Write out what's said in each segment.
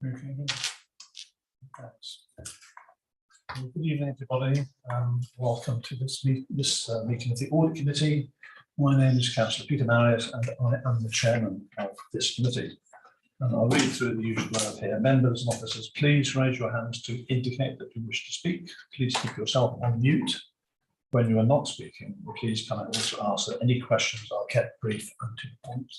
Okay. Well, good evening, everybody. Welcome to this meeting of the Audit Committee. My name is Councillor Peter Marriott, and I am the chairman of this committee. And I'll read through the usual blurb here. Members and officers, please raise your hands to indicate that you wish to speak. Please keep yourself on mute when you are not speaking. Please can I also ask that any questions are kept brief and to the point.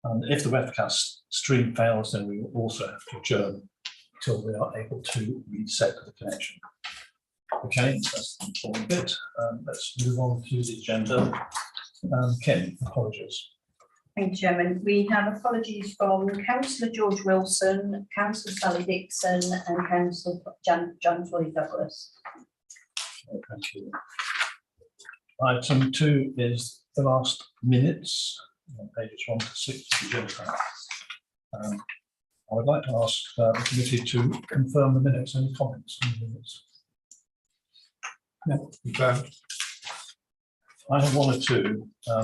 And if the webcast stream fails, then we will also have to adjourn until we are able to reset the connection. Okay, that's the important bit. Let's move on to the agenda. Kim, apologies. Thank you, Chairman. We have apologies from Councillor George Wilson, Councillor Sally Dixon, and Councillor John Douglas. Okay, thank you. Item 2 is the last minutes, on pages 1 to 6 of the agenda. I would like to ask the committee to confirm the minutes. Any comments on the minutes? No, confirmed. I have one or two. I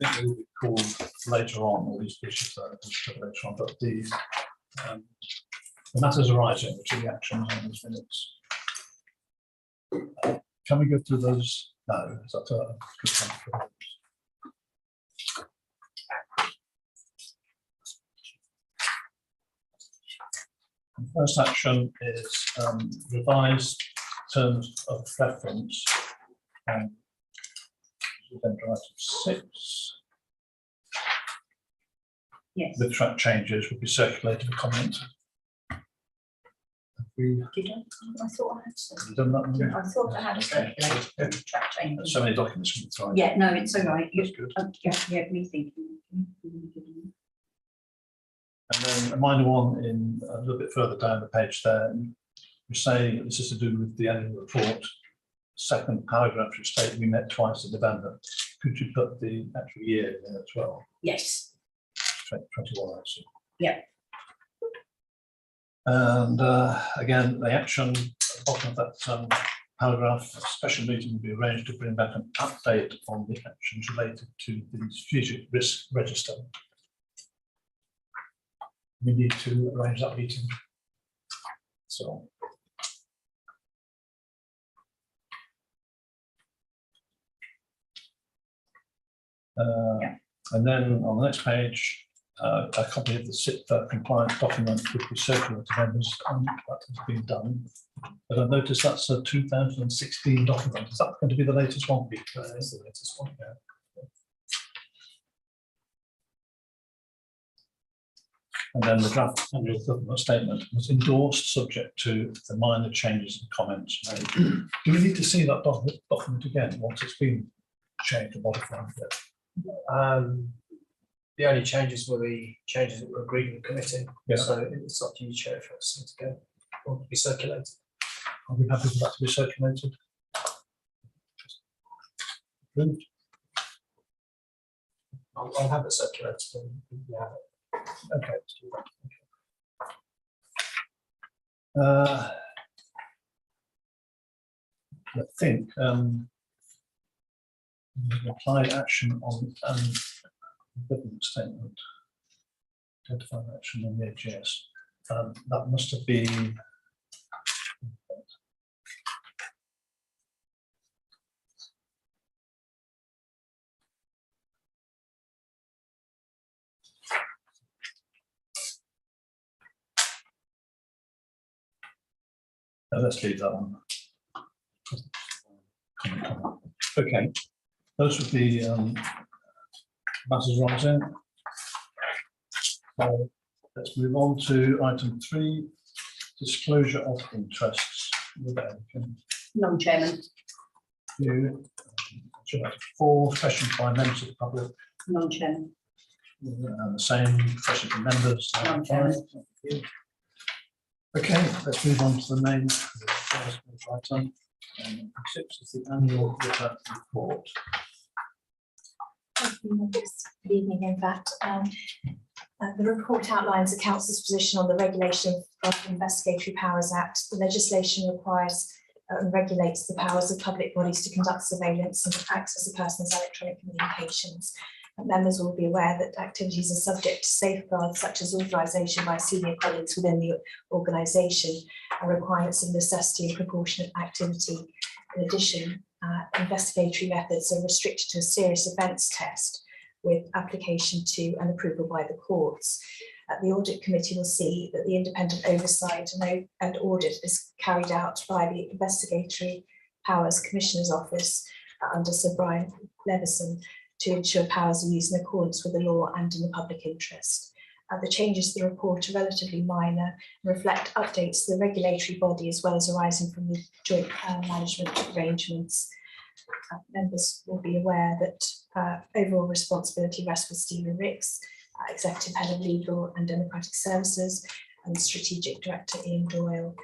think they will be called later on, or these issues later on, but the matters arising, which are the actions on these minutes. Can we go through those now? Is that a good time for those? The first action is revised terms of reference. Agenda item 6. Yes. The track changes will be circulated for comment. Did I? I thought I had some. Done that? I thought I had a circulated track change. So many documents coming through. Yeah, no, it's all right. That's good. Yeah, rethinking. And then a minor one in a little bit further down the page there. We say this is to do with the annual report. Second paragraph should state we met twice in November. Could you put the actual year in as well? Yes. 2021, actually. Yeah. And again, the action at the bottom of that paragraph, a special meeting will be arranged to bring back an update on the actions related to the strategic risk register. We need to arrange that meeting. So. And then on the next page, a copy of the SIPFA compliance document would be circulated to members, and that has been done. But I noticed that's a 2016 document. Is that going to be the latest one? That is the latest one, yeah. And then the draft annual government statement was endorsed subject to the minor changes and comments made. Do we need to see that document again once it's been changed or modified? The only changes were the changes that were agreed with the committee. Yeah. So it's up to you, Chair, if it's to go or to be circulated. Are we happy for that to be circulated? Approved. I'll have it circulated and you have it. Okay, let's do that. I think applied action on government statement, identified action on the AGS. That must have been let's leave that one. Okay, those would be matters rising. So let's move on to item 3, disclosure of interests. No, Chairman. You, 4, questions by members of the public. No, Chairman. And the same questions from members. No, Chairman. Okay, let's move on to the main item. Six is the annual report. Good evening, in fact. The report outlines the Council's position on the regulation of the Investigatory Powers Act. The legislation requires and regulates the powers of public bodies to conduct surveillance and to access a person's electronic communications. And members will be aware that activities are subject to safeguards such as authorisation by senior colleagues within the organisation and requirements of necessity and proportionate activity. In addition, investigatory methods are restricted to a serious offence test with application to and approval by the courts. The Audit Committee will see that the independent oversight and audit is carried out by the Investigatory Powers Commissioner's Office under Sir Brian Levison to ensure powers are used in accordance with the law and in the public interest. The changes to the report are relatively minor and reflect updates to the regulatory body as well as arising from the joint management arrangements. Members will be aware that overall responsibility rests with Stephen Ricks, Executive Head of Legal and Democratic Services, and Strategic Director Ian Doyle.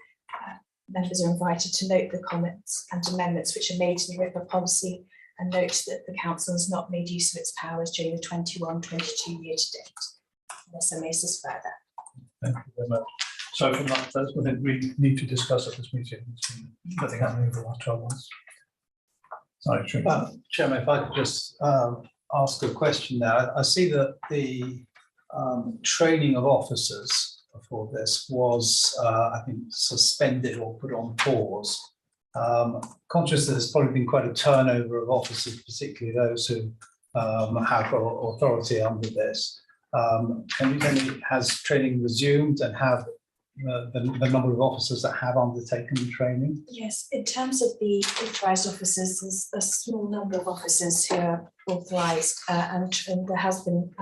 Members are invited to note the comments and amendments which are made to the RIPA policy and note that the Council has not made use of its powers during the 21-22 year to date. Unless I may assist further. Thank you very much. So from that, that's what we need to discuss at this meeting. Nothing happening over the last 12 months. Sorry, Chairman, if I could just ask a question now. I see that the training of officers for this was, I think, suspended or put on pause. Conscious that there's probably been quite a turnover of officers, particularly those who have authority under this. Can you tell me, has training resumed and have the number of officers that have undertaken the training? Yes, in terms of the authorised officers, there's a small number of officers who are authorised and there has been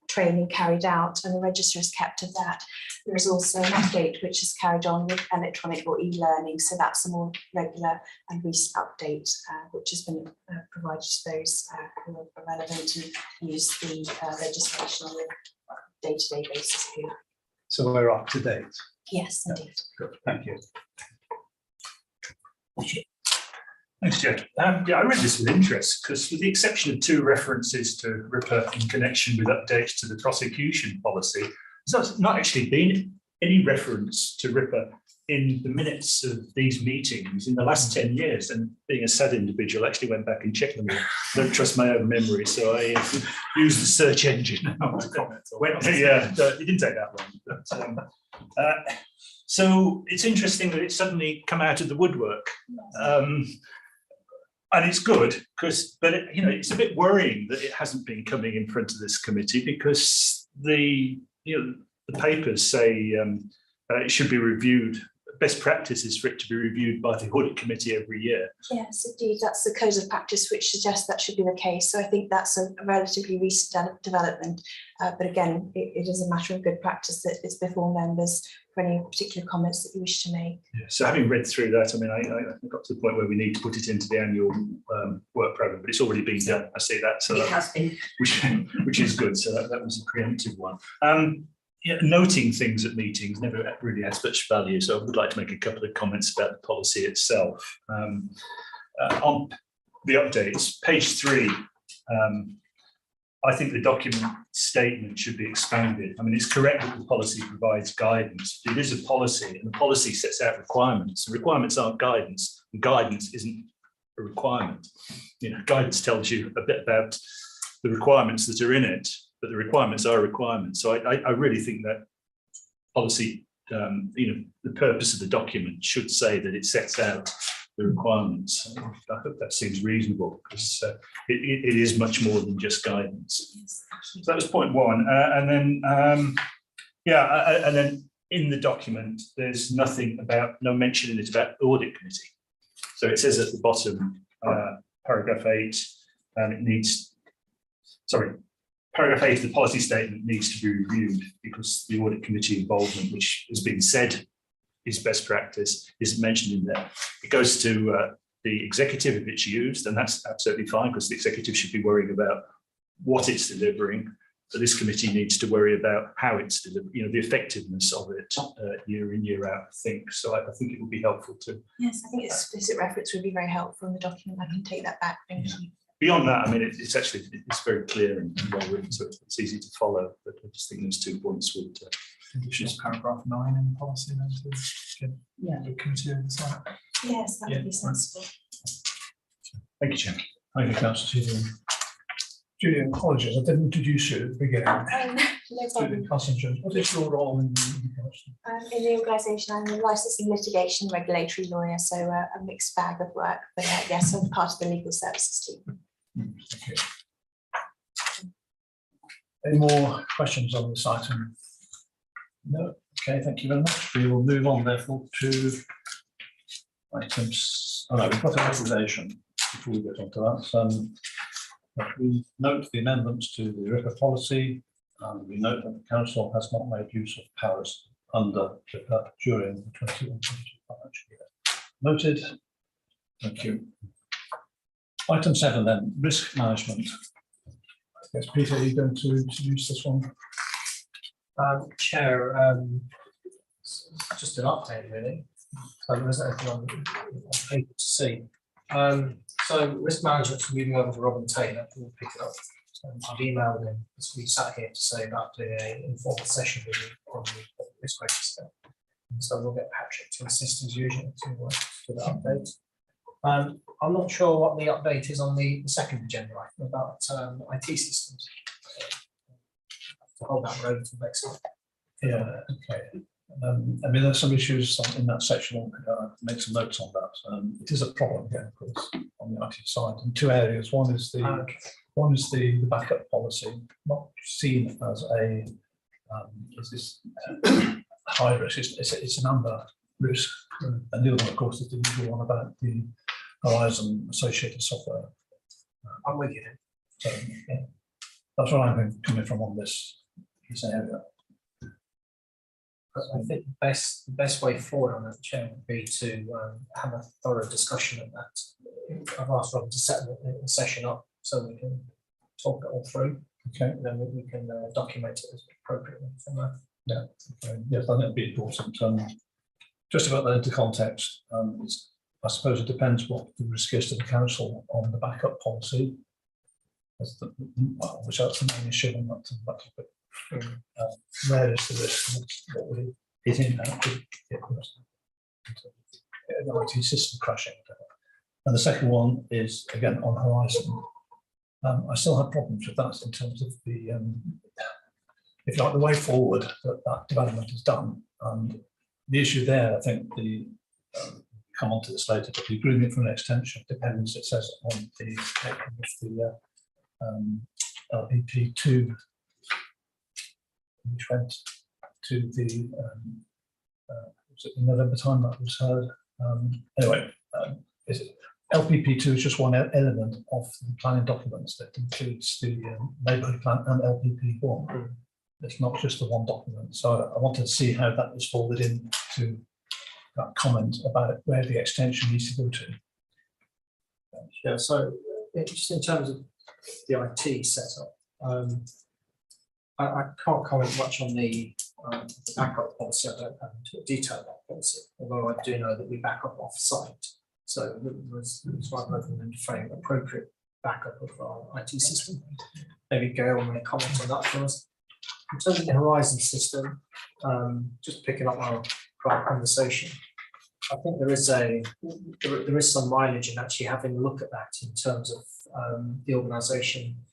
training carried out and the register is kept of that. There is also an update which is carried on with electronic or e-learning, so that's a more regular and recent update which has been provided to those who are relevant and use the legislation on a day-to-day basis here. So we're up to date. Yes, indeed. Good, thank you. Thanks, Jed. Yeah, I read this with interest because with the exception of 2 references to RIPA in connection with updates to the prosecution policy, there's not actually been any reference to RIPA in the minutes of these meetings in the last 10 years. And being a sad individual, I actually went back and checked them all. I don't trust my own memory, so I used the search engine. Yeah, it didn't take that long. But, so it's interesting that it's suddenly come out of the woodwork. And it's good because, but it's a bit worrying that it hasn't been coming in front of this committee because the papers say it should be reviewed. Best practice is for it to be reviewed by the audit committee every year. Yes, indeed, that's the code of practice which suggests that should be the case. So I think that's a relatively recent development. But again, it is a matter of good practice that it's before members for any particular comments that you wish to make. Yeah, so having read through that, I mean, I got to the point where we need to put it into the annual work programme, but it's already been done. I see that. So It has been. Which is good. So that was a preemptive one. Yeah, noting things at meetings never really has much value, so I would like to make a couple of comments about the policy itself. On the updates, page 3, I think the document statement should be expanded. I mean, it's correct that the policy provides guidance. It is a policy, and the policy sets out requirements. The requirements aren't guidance, and guidance isn't a requirement. Guidance tells you a bit about the requirements that are in it, but the requirements are requirements. So I really think that policy, the purpose of the document should say that it sets out the requirements. I hope that seems reasonable because it is much more than just guidance. So that was point 1. And then in the document, there's no mention in it about audit committee. So it says at the bottom, paragraph 8, and paragraph 8 of the policy statement needs to be reviewed because the audit committee involvement, which has been said is best practice, isn't mentioned in there. It goes to the executive if it's used, and that's absolutely fine because the executive should be worrying about what it's delivering. But this committee needs to worry about how it's delivered, the effectiveness of it year in, year out, I think. So I think it would be helpful to. Yes, I think explicit reference would be very helpful in the document. I can take that back. Thank you. Beyond that, I mean, it's actually very clear and well written, so it's easy to follow. But I just think those 2 points would. Just paragraph 9 in the policy then to Yeah. the committee oversight. Yes, that Yeah, would be sensible. Thank you, Chairman. Thank you, Councillor Seaton. Julian, apologies, I didn't introduce you at the beginning. No Julian problem. Carson, what is your role in the council? In the organisation, I'm a licensing litigation regulatory lawyer, so a mixed bag of work. But yes, I'm part of the legal services team. Thank you. Any more questions on this item? No. Okay, thank you very much. We will move on therefore to items. Oh no, we've got a recommendation before we get on to that. We note the amendments to the RIPA policy, and we note that the council has not made use of powers under RIPA during the 21-22 financial year. Noted. Thank you. Item 7 then, risk management. Yes, Peter, are you going to introduce this one? Chair, just an update really. So there isn't anything on paper to see. So risk management's moving over to Robin Taylor, who will pick it up. I've emailed him as we sat here to say about doing an informal session with you on the risk register. So we'll get Patrick to assist as usual to the update. I'm not sure what the update is on the second agenda item about IT systems. To hold that road to next time. Yeah, okay. I mean, there's some issues in that section. Make some notes on that. It is a problem again, of course, on the IT side in 2 areas. One is the backup policy, not seen as a high risk. It's an under risk, and the other one, of course, is the usual one about the Horizon associated software. I'm with you. So yeah, that's where I'm coming from on this area. I think the best way forward on that, Chair, would be to have a thorough discussion of that. I've asked Robin to set a session up so we can talk it all through. Okay. And then we can document it as appropriately from there. Yeah. Okay. Yes, I think it'd be important. Just about that into context, I suppose it depends what the risk is to the council on the backup policy. Which that's the main issue on that topic. Where is the risk? What would it hit in that? The IT system crashing. And the second one is again on Horizon. I still have problems with that in terms of the, if you like, the way forward that development is done. And the issue there, I think come on to this later, but the agreement for an extension depends, it says, on the LPP2, which went to the was it in November time that was heard. Anyway, LPP2 is just one element of the planning documents that includes the neighbourhood plan and LPP1. It's not just the one document. So I wanted to see how that was folded into that comment about where the extension needs to go to. Yeah, so just in terms of the IT setup, I can't comment much on the backup policy. I don't have into detail that policy, although I do know that we back up off-site. So it was rather recommended to frame appropriate backup of our IT system. Maybe Gail may comment on that for us. In terms of the Horizon system, just picking up our prior conversation, I think there is some mileage in actually having a look at that in terms of the organisation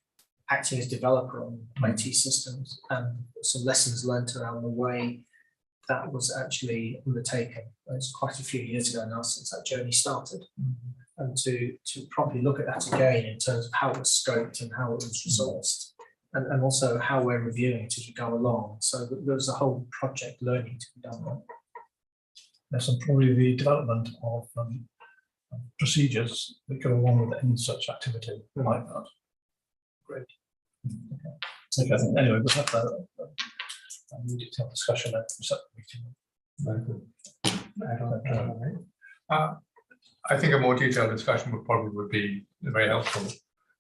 acting as developer on IT systems and some lessons learned around the way that was actually undertaken. It's quite a few years ago now since that journey started. And to properly look at that again in terms of how it was scoped and how it was resourced, and also how we're reviewing it as we go along. So there's a whole project learning to be done there. Yes, and probably the development of procedures that go along with any such activity like that. Great. Okay, I think anyway, we'll have a detailed discussion at the separate meeting. I think a more detailed discussion would be very helpful,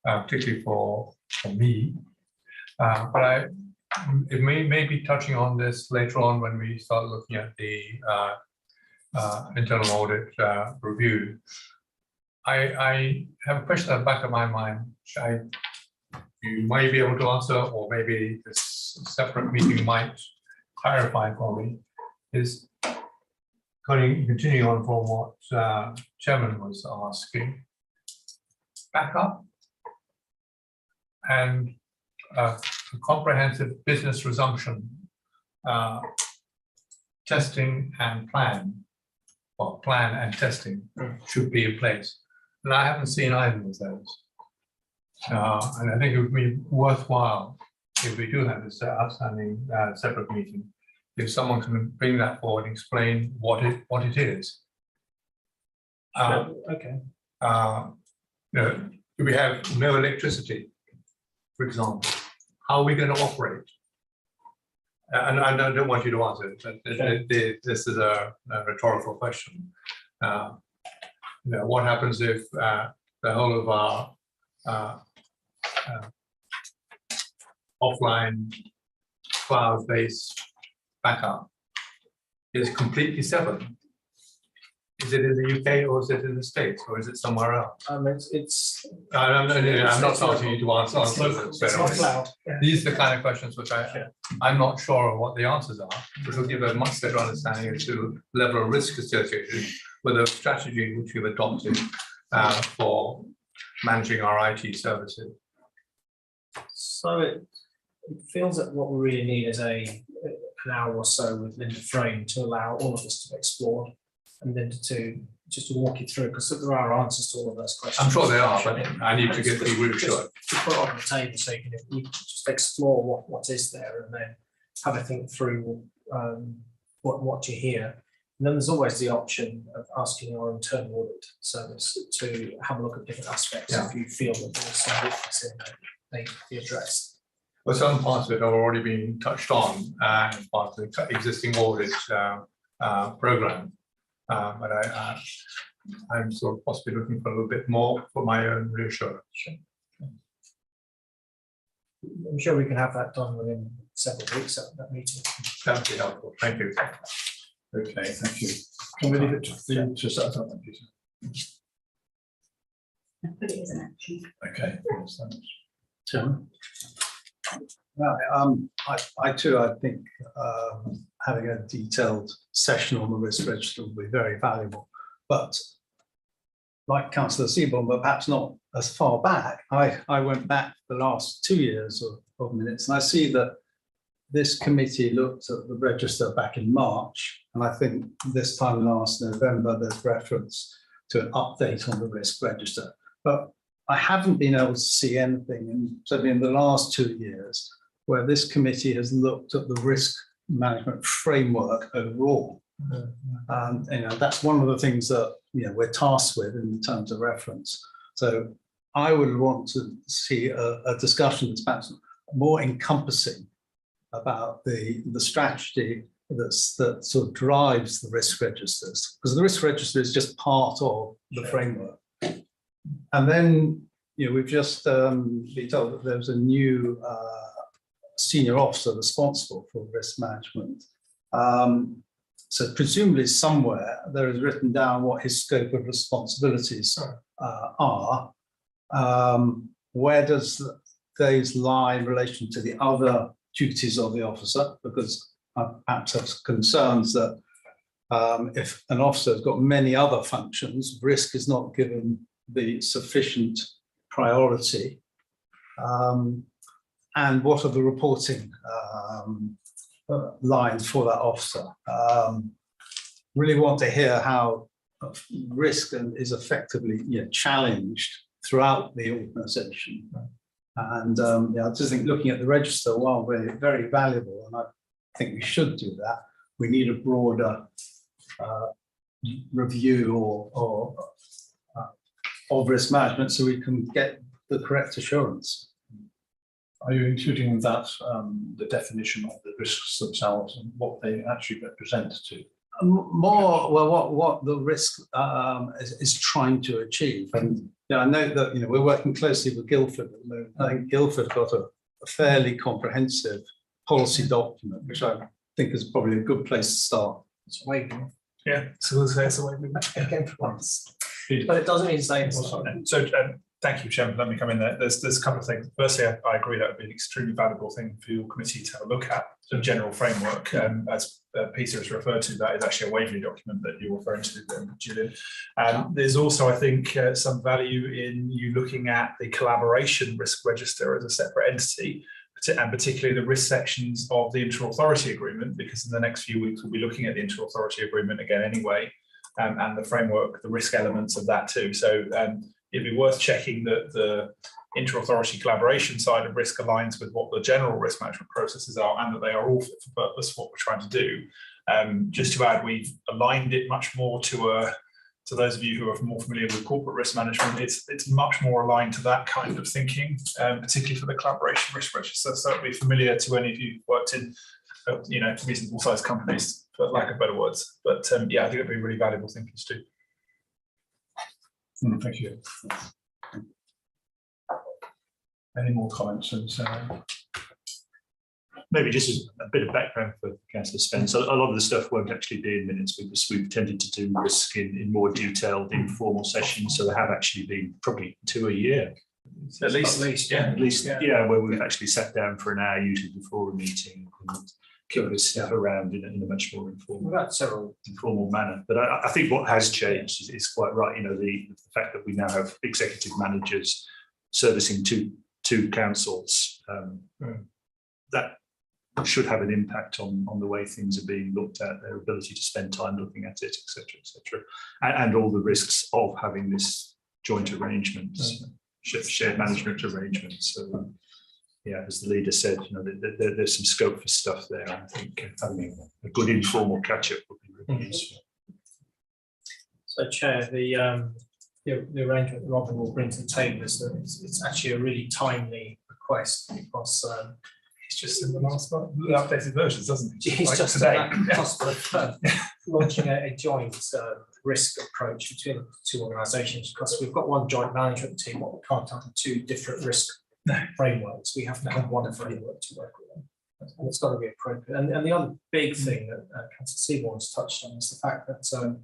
particularly for me. But it may be touching on this later on when we start looking at the internal audit review. I have a question at the back of my mind, which you might be able to answer, or maybe this separate meeting might clarify for me, is continuing on from what Chairman was asking, backup and a comprehensive business resumption, testing and plan, or plan and testing should be in place. And I haven't seen either of those. And I think it would be worthwhile if we do have this outstanding separate meeting, if someone can bring that forward and explain what it is. Okay. You know, we have no electricity, for example. How are we going to operate? And I don't want you to answer it. This is a rhetorical question. You know, what happens if the whole of our offline cloud-based backup is completely severed? Is it in the UK or is it in the States or is it somewhere else? I'm not asking you to answer It's not cloud. These are the kind of questions which I'm not sure of what the answers are, which will give a much better understanding as to the level of risk associated with the strategy which we've adopted for managing our IT services. So it feels that what we really need is an hour or so with Linda Frame to allow all of us to explore, and Linda to just to walk you through, because there are answers to all of those questions. I'm sure there are, but I need to get the reassured. To put it on the table so you can just explore what is there, and then have a think through what you hear. And then there's always the option of asking our internal audit service to have a look at different aspects if you feel that there's some weakness in that they need to be addressed. Well, some parts of it have already been touched on as part of the existing audit program. But I'm sort of possibly looking for a little bit more for my own reassurance. I'm sure we can have that done within several weeks at that meeting. That would be helpful. Thank you. Okay, thank you. Can we leave it to start up, Peter? But it is an action. Okay. Tim? No, I too, I think having a detailed session on the risk register will be very valuable. But like Councillor Seaborn, but perhaps not as far back, I went back the last 2 years of minutes, and I see that this committee looked at the register back in March, and I think this time last November, there's reference to an update on the risk register. But I haven't been able to see anything, certainly in the last 2 years, where this committee has looked at the risk management framework overall. And that's one of the things that we're tasked with in terms of reference. So I would want to see a discussion that's perhaps more encompassing about the strategy that sort of drives the risk registers, because the risk register is just part of the framework. And then we've just been told that there's a new senior officer responsible for risk management. So presumably somewhere there is written down what his scope of responsibilities are. Where does those lie in relation to the other duties of the officer? Because I perhaps have concerns that if an officer has got many other functions, risk is not given the sufficient priority. And what are the reporting lines for that officer? Really want to hear how risk is effectively challenged throughout the organisation. And I just think looking at the register, while very, very valuable, and I think we should do that, we need a broader review of risk management so we can get the correct assurance. Are you including that the definition of the risks themselves and what they actually represent to? More well, what the risk is trying to achieve, and I know that we're working closely with Guildford at the moment. I think Guildford got a fairly comprehensive policy document, which I think is probably a good place to start. It's waving. Yeah, so we'll say it's a way we Again for once. Peter. But it doesn't mean saying So, thank you, Chairman. Let me come in there. There's a couple of things. Firstly, I agree that would be an extremely valuable thing for your committee to have a look at, the general framework. As Peter has referred to, that is actually a Waverley document that you're referring to, Julian. There's also, I think, some value in you looking at the collaboration risk register as a separate entity, and particularly the risk sections of the inter-authority agreement, because in the next few weeks we'll be looking at the inter-authority agreement again anyway, and the framework, the risk elements of that too. So it'd be worth checking that the inter-authority collaboration side of risk aligns with what the general risk management processes are, and that they are all fit for purpose for what we're trying to do. Just to add, we've aligned it much more to those of you who are more familiar with corporate risk management, it's much more aligned to that kind of thinking, particularly for the collaboration risk register. So it'll be familiar to any of you who've worked in, reasonable sized companies, for lack of better words. But yeah, I think it'd be a really valuable thing to do. Thank you. Any more comments? Maybe just as a bit of background for Councillor Spence. A lot of the stuff won't actually be in minutes because we've tended to do risk in more detailed informal sessions. So there have actually been probably 2 a year. At least, yeah, where we've actually sat down for an hour, usually before a meeting, and kick this stuff around in a much more informal manner. But I think what has changed is quite right. The fact that we now have executive managers servicing two councils, that should have an impact on the way things are being looked at, their ability to spend time looking at it, etc., and all the risks of having this joint arrangements, shared management arrangements. So, yeah, as the leader said, there's some scope for stuff there. I think having a good informal catch-up would be really useful. So, Chair, the arrangement that Robin will bring to the table is that it's actually a really timely request because it's just in the last one, the updated versions, doesn't it? It's like just today. Launching a joint risk approach between the two organisations, because we've got one joint management team, what we can't have 2 different risk frameworks. We have to have one framework to work with them, and it's got to be appropriate. And the other big thing that Councillor Seaborne's touched on is the fact that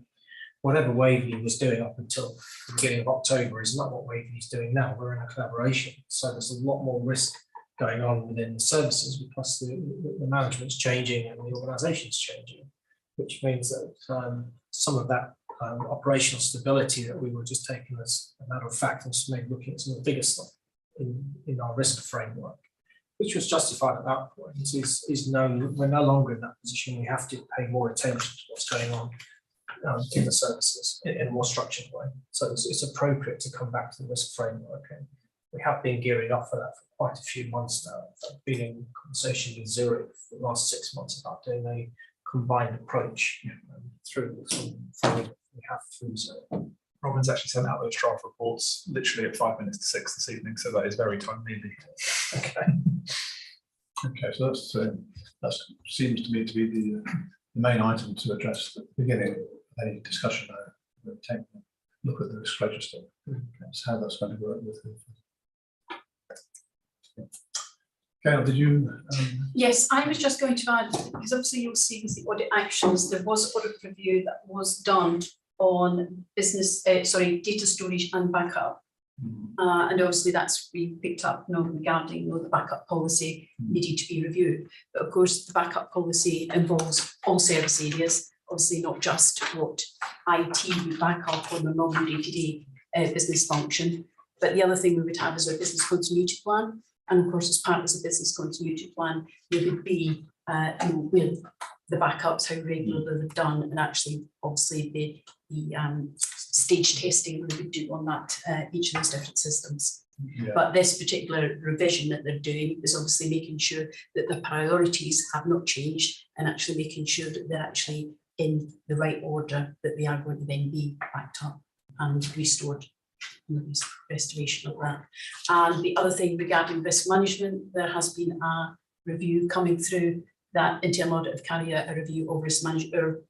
whatever Waverley was doing up until the beginning of October is not what Waverley's doing now. We're in a collaboration, so there's a lot more risk going on within the services because the management's changing and the organisation's changing, which means that some of that operational stability that we were just taking as a matter of fact and maybe looking at some of the bigger stuff in our risk framework, which was justified at that point, is known. We're no longer in that position. We have to pay more attention to what's going on in the services in a more structured way. So it's appropriate to come back to the risk framework. And we have been gearing up for that for quite a few months now. I've been in conversation with Zurich for the last 6 months about doing a combined approach through some funding we have through Zurich. Robin's actually sent out those draft reports literally at 5 minutes to 6 this evening, so that is very timely. Okay. Okay, so that seems to me to be the main item to address at the beginning of any discussion. Take a look at the risk register. That's how that's going to work with it. Gail, did you? Yes, I was just going to add, because obviously you'll see with the audit actions, there was audit review that was done on data storage and backup. And obviously that's we picked up regarding the backup policy needed to be reviewed. But of course, the backup policy involves all service areas, obviously not just what IT would back up on a normal day-to-day business function. But the other thing we would have is our business continuity plan. And of course, as part of the business continuity plan, there would be with the backups, how regularly they're done, and actually, obviously, the stage testing they would do on that each of those different systems. Yeah. But this particular revision that they're doing is obviously making sure that the priorities have not changed, and actually making sure that they're actually in the right order, that they are going to then be backed up and restored. Restoration of that. And the other thing regarding risk management, there has been a review coming through that internal audit of carry out a review of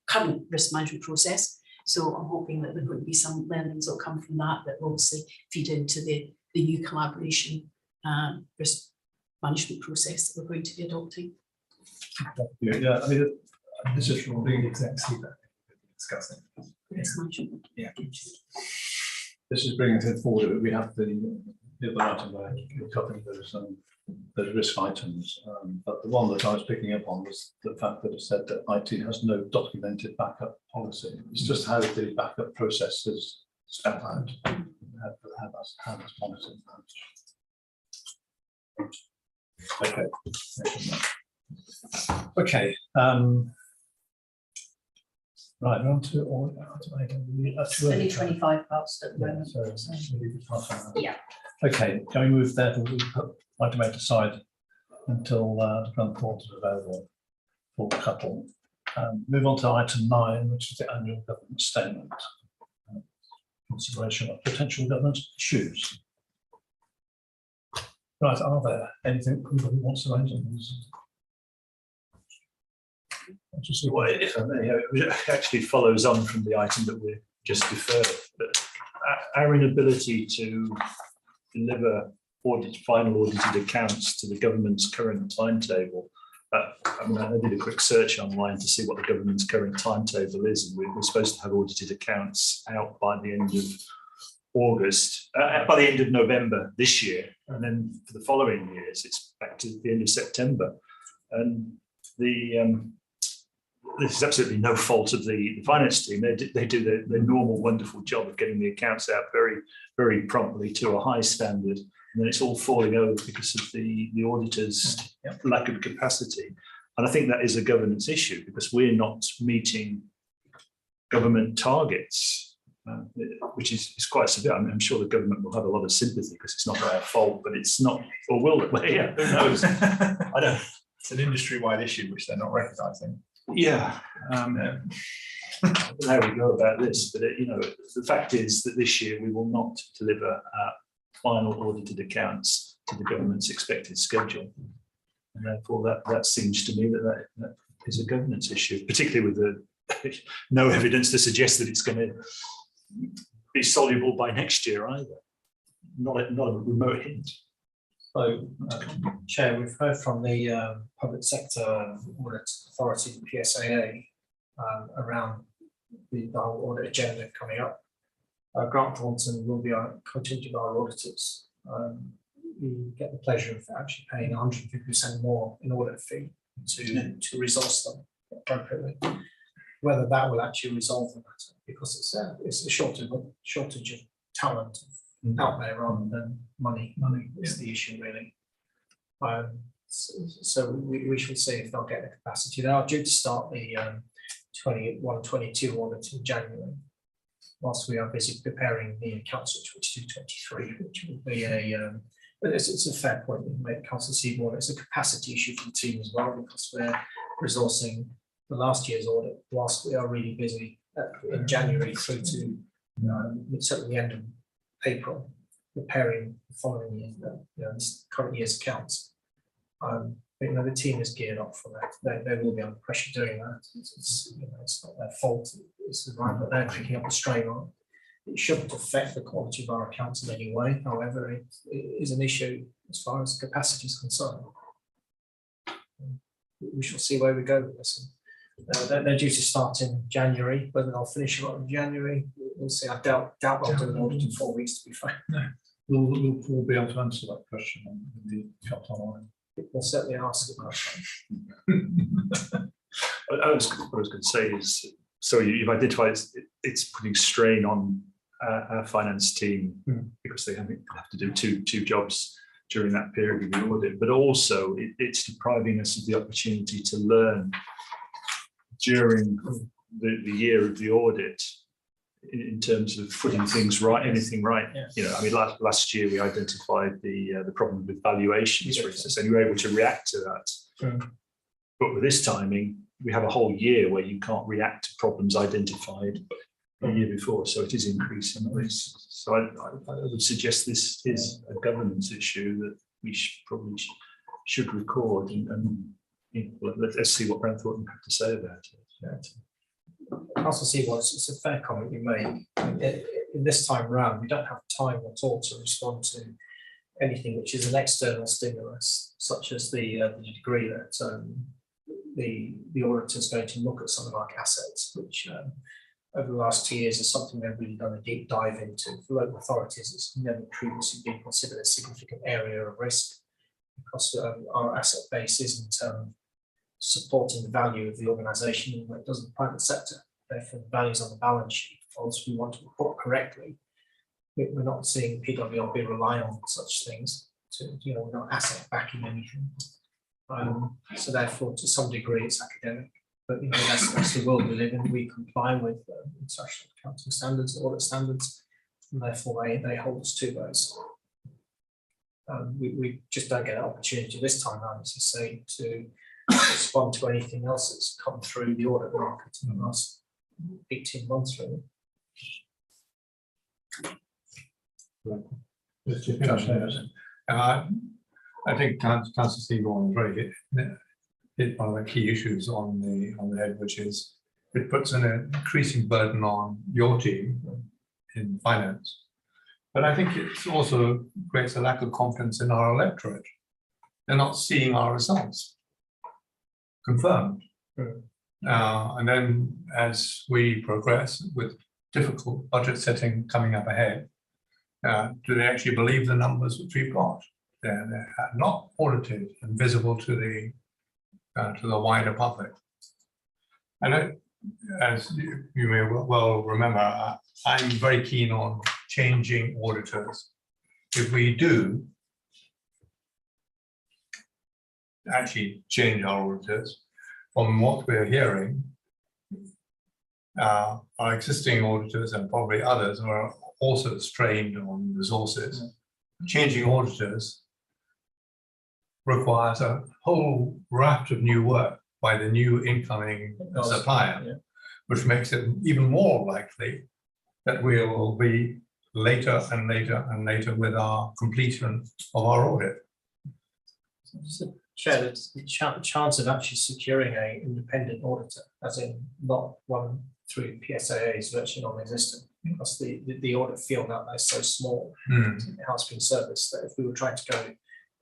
current risk management process. So I'm hoping that there will be some learnings that will come from that will obviously feed into the new collaboration risk management process that we're going to be adopting. Yeah, I mean, this is really exactly that discussing. Risk management. Yeah. This is bringing it forward, but we have the other item where you're covering those risk items. But the one that I was picking up on was the fact that it said that IT has no documented backup policy. It's just how the backup process is spelled out, how that's monitored. Okay. Okay. Right, we're on to all. Only 25 past at the moment. So, so- maybe it's half an hour. Yeah. Okay, can we move therefore, we put item 8 aside until grant thoughts are available for the couple. Move on to item 9, which is the annual government statement. Consideration of potential government issues. Right, are there anything anybody wants to raise on this? Well, if I may, it actually follows on from the item that we just deferred. But our inability to deliver final audited accounts to the government's current timetable. I mean, I did a quick search online to see what the government's current timetable is, and we're supposed to have audited accounts out by the end of August, by the end of November this year, and then for the following years, it's back to the end of September. And this is absolutely no fault of the finance team. They do their normal wonderful job of getting the accounts out very, very promptly to a high standard. And then it's all falling over because of the auditors' lack of capacity. And I think that is a governance issue because we're not meeting government targets, which is quite severe. I'm sure the government will have a lot of sympathy because it's not their fault, but it's not, or will it? Well, yeah, who knows? I don't. It's an industry-wide issue which they're not recognising. Yeah. I don't know how we go about this, but the fact is that this year we will not deliver final audited accounts to the government's expected schedule, and therefore that seems to me that is a governance issue, particularly with the no evidence to suggest that it's going to be soluble by next year either. Not a remote hint. So, Chair, we've heard from the Public Sector Audit Authority, the PSAA, around the whole audit agenda coming up. Grant Thornton will be contingent our auditors. We get the pleasure of actually paying 150% more in audit fee to resource them appropriately. Whether that will actually resolve the matter, because it's a shortage of talent out there rather than money. Money is the issue really. So we shall see if they'll get the capacity. They are due to start the 21-22 audit in January, whilst we are busy preparing the accounts for 22-23, which will be it's a fair point you made, Councillor Seymour. It's a capacity issue for the team as well, because we're resourcing the last year's audit whilst we are really busy in January through to certainly the end of April, preparing the following year, this current year's accounts. But the team is geared up for that. They will be under pressure doing that. It's not their fault. It's the right, but they're picking up the strain on it. It shouldn't affect the quality of our accounts in any way. However, it is an issue as far as capacity is concerned. We shall see where we go with this. They're due to start in January. Whether they'll finish it in January, we'll see. I doubt they'll do an audit in 4 weeks, to be frank. No. We'll be able to answer that question in the chat online. We'll certainly ask the question. What I was going to say is, so you've identified it's putting strain on our finance team because they have to do two jobs during that period of the audit, but also it's depriving us of the opportunity to learn during the year of the audit in terms of putting things right, anything right. Yes. I mean, last year we identified the problem with valuations, for instance, and you were able to react to that. But with this timing, we have a whole year where you can't react to problems identified the year before, so it is increasing risk. So I would suggest this is a governance issue that we probably should record, and let's see what Grant Thornton have to say about it. Councillor Seymour, it's a fair comment you made. In this time round, we don't have time at all to respond to anything which is an external stimulus, such as the degree that the auditor is going to look at something like assets, which over the last 2 years is something they've really done a deep dive into. For local authorities, it's never previously been considered a significant area of risk because our asset base isn't supporting the value of the organisation when it does in the private sector. Therefore, the values on the balance sheet, once we want to report correctly, we're not seeing PWRB rely on such things to, we're not asset backing anything. So therefore, to some degree, it's academic, but that's the world we live in. We comply with international accounting standards, audit standards, and therefore they hold us to those. We just don't get an opportunity this time around, as I say, to respond to anything else that's come through the audit market in the last 18 months, really. I think Councillor Steve Vaughan hit one of the key issues on the head, which is it puts an increasing burden on your team in finance. But I think it also creates a lack of confidence in our electorate. They're not seeing our results confirmed. And then as we progress with difficult budget setting coming up ahead, do they actually believe the numbers which we've got? They're not audited and visible to the wider public. And as you may well remember, I'm very keen on changing auditors. If we do actually change our auditors, from what we're hearing, our existing auditors and probably others are also strained on resources. Changing auditors requires a whole raft of new work by the new incoming supplier, which makes it even more likely that we will be later and later and later with our completion of our audit. Chair, the chance of actually securing an independent auditor, as in not one through PSAA, is virtually non-existent because the audit field out there is so small. It has been serviced that if we were trying to go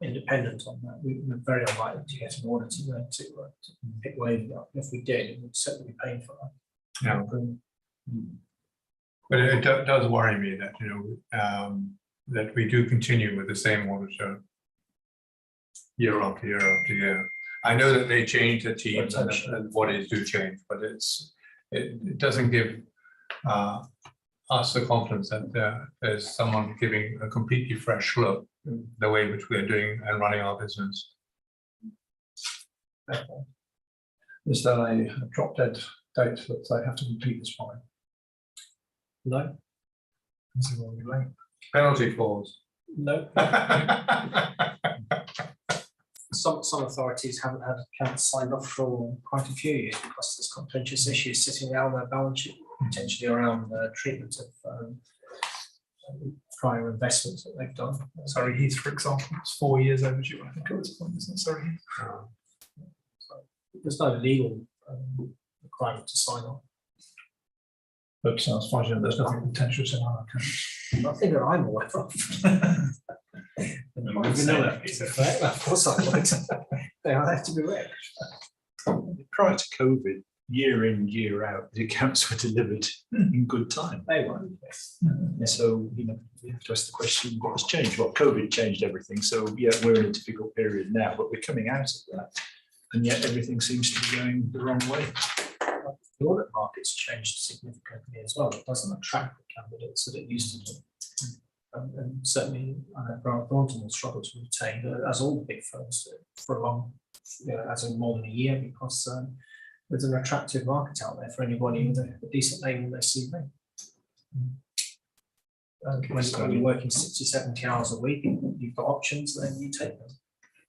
independent on that, we're very unlikely to get an auditor there to pick wave up. If we did, it would certainly be painful. Yeah. But it does worry me that that we do continue with the same auditor year after year after year. I know that they change the teams and what is do change, but it doesn't give us the confidence that there's someone giving a completely fresh look the way in which we're doing and running our business. Is there a drop dead date that they have to complete this by? No. Penalty clause. No. Some authorities haven't had accounts signed off for quite a few years because there's contentious issues sitting around their balance sheet, potentially around the treatment of prior investments that they've done. Surrey Heath, for example, it's 4 years overdue, I think, at this point, isn't it, Surrey Heath? So there's no legal requirement to sign off. But as far as you know, there's nothing contentious in our accounts. Nothing that I'm aware of. Of course I would. They have to be read. Prior to COVID, year in, year out, the accounts were delivered in good time. They were. So, we have to ask the question, what has changed? Well, COVID changed everything. So, yeah, we're in a difficult period now, but we're coming out of that. And yet everything seems to be going the wrong way. The audit market's changed significantly as well. It doesn't attract the candidates that it used to do. And certainly, Grant Thornton will struggle to retain, as all the big firms do, for a long, as in more than a year, because there's an attractive market out there for anybody with a decent name in their CV. When you're working 60, 70 hours a week, you've got options, then you take them.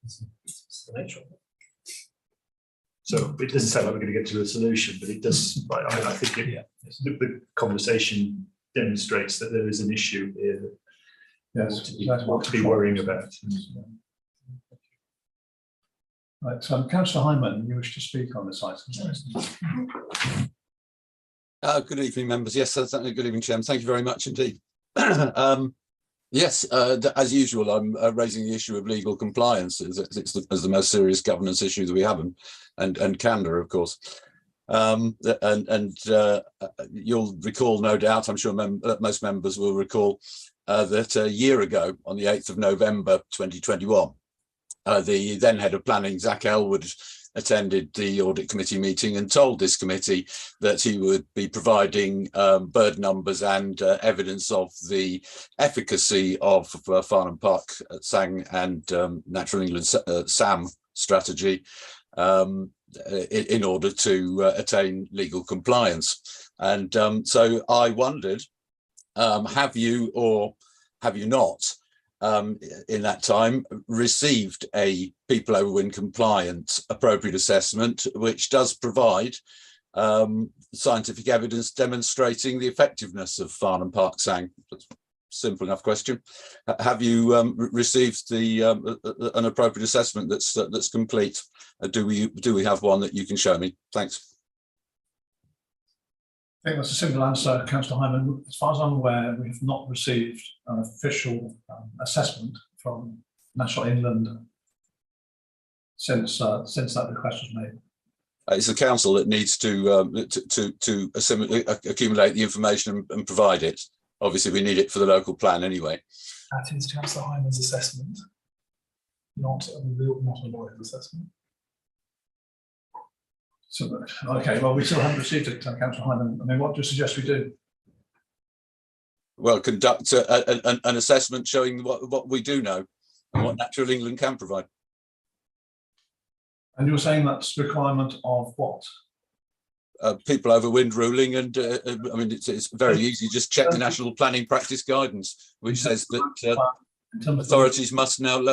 It's the nature of it. So it doesn't sound like we're going to get to a solution, but it does. I think the conversation demonstrates that there is an issue here that to be worrying about. Right, so Councillor Hyman, you wish to speak on this item? Good evening, members. Yes, certainly good evening, Chairman. Thank you very much indeed. Yes, as usual, I'm raising the issue of legal compliance as the most serious governance issue that we have, and candour, of course. You'll recall, no doubt, I'm sure most members will recall, that a year ago, on the 8th of November 2021, the then head of planning, Zach Elwood, attended the audit committee meeting and told this committee that he would be providing bird numbers and evidence of the efficacy of Farnham Park SANG and Natural England SAM strategy in order to attain legal compliance. And so I wondered, have you or have you not in that time received a people over wind compliant appropriate assessment, which does provide scientific evidence demonstrating the effectiveness of Farnham Park SANG? That's a simple enough question. Have you received the an appropriate assessment that's complete? Do we have one that you can show me? Thanks. I think that's a simple answer, Councillor Hyman. As far as I'm aware, we have not received an official assessment from National England since that request was made. It's the council that needs to accumulate the information and provide it. Obviously, we need it for the local plan anyway. That is Councillor Hyman's assessment, not a lawyer's assessment. So, okay, well, we still haven't received it, Councillor Hyman. I mean, what do you suggest we do? Well, conduct an assessment showing what we do know and what Natural England can provide. And you're saying that's requirement of what? People over wind ruling, and I mean, it's very easy. Just check the National Planning Practice Guidance, which says that authorities must now,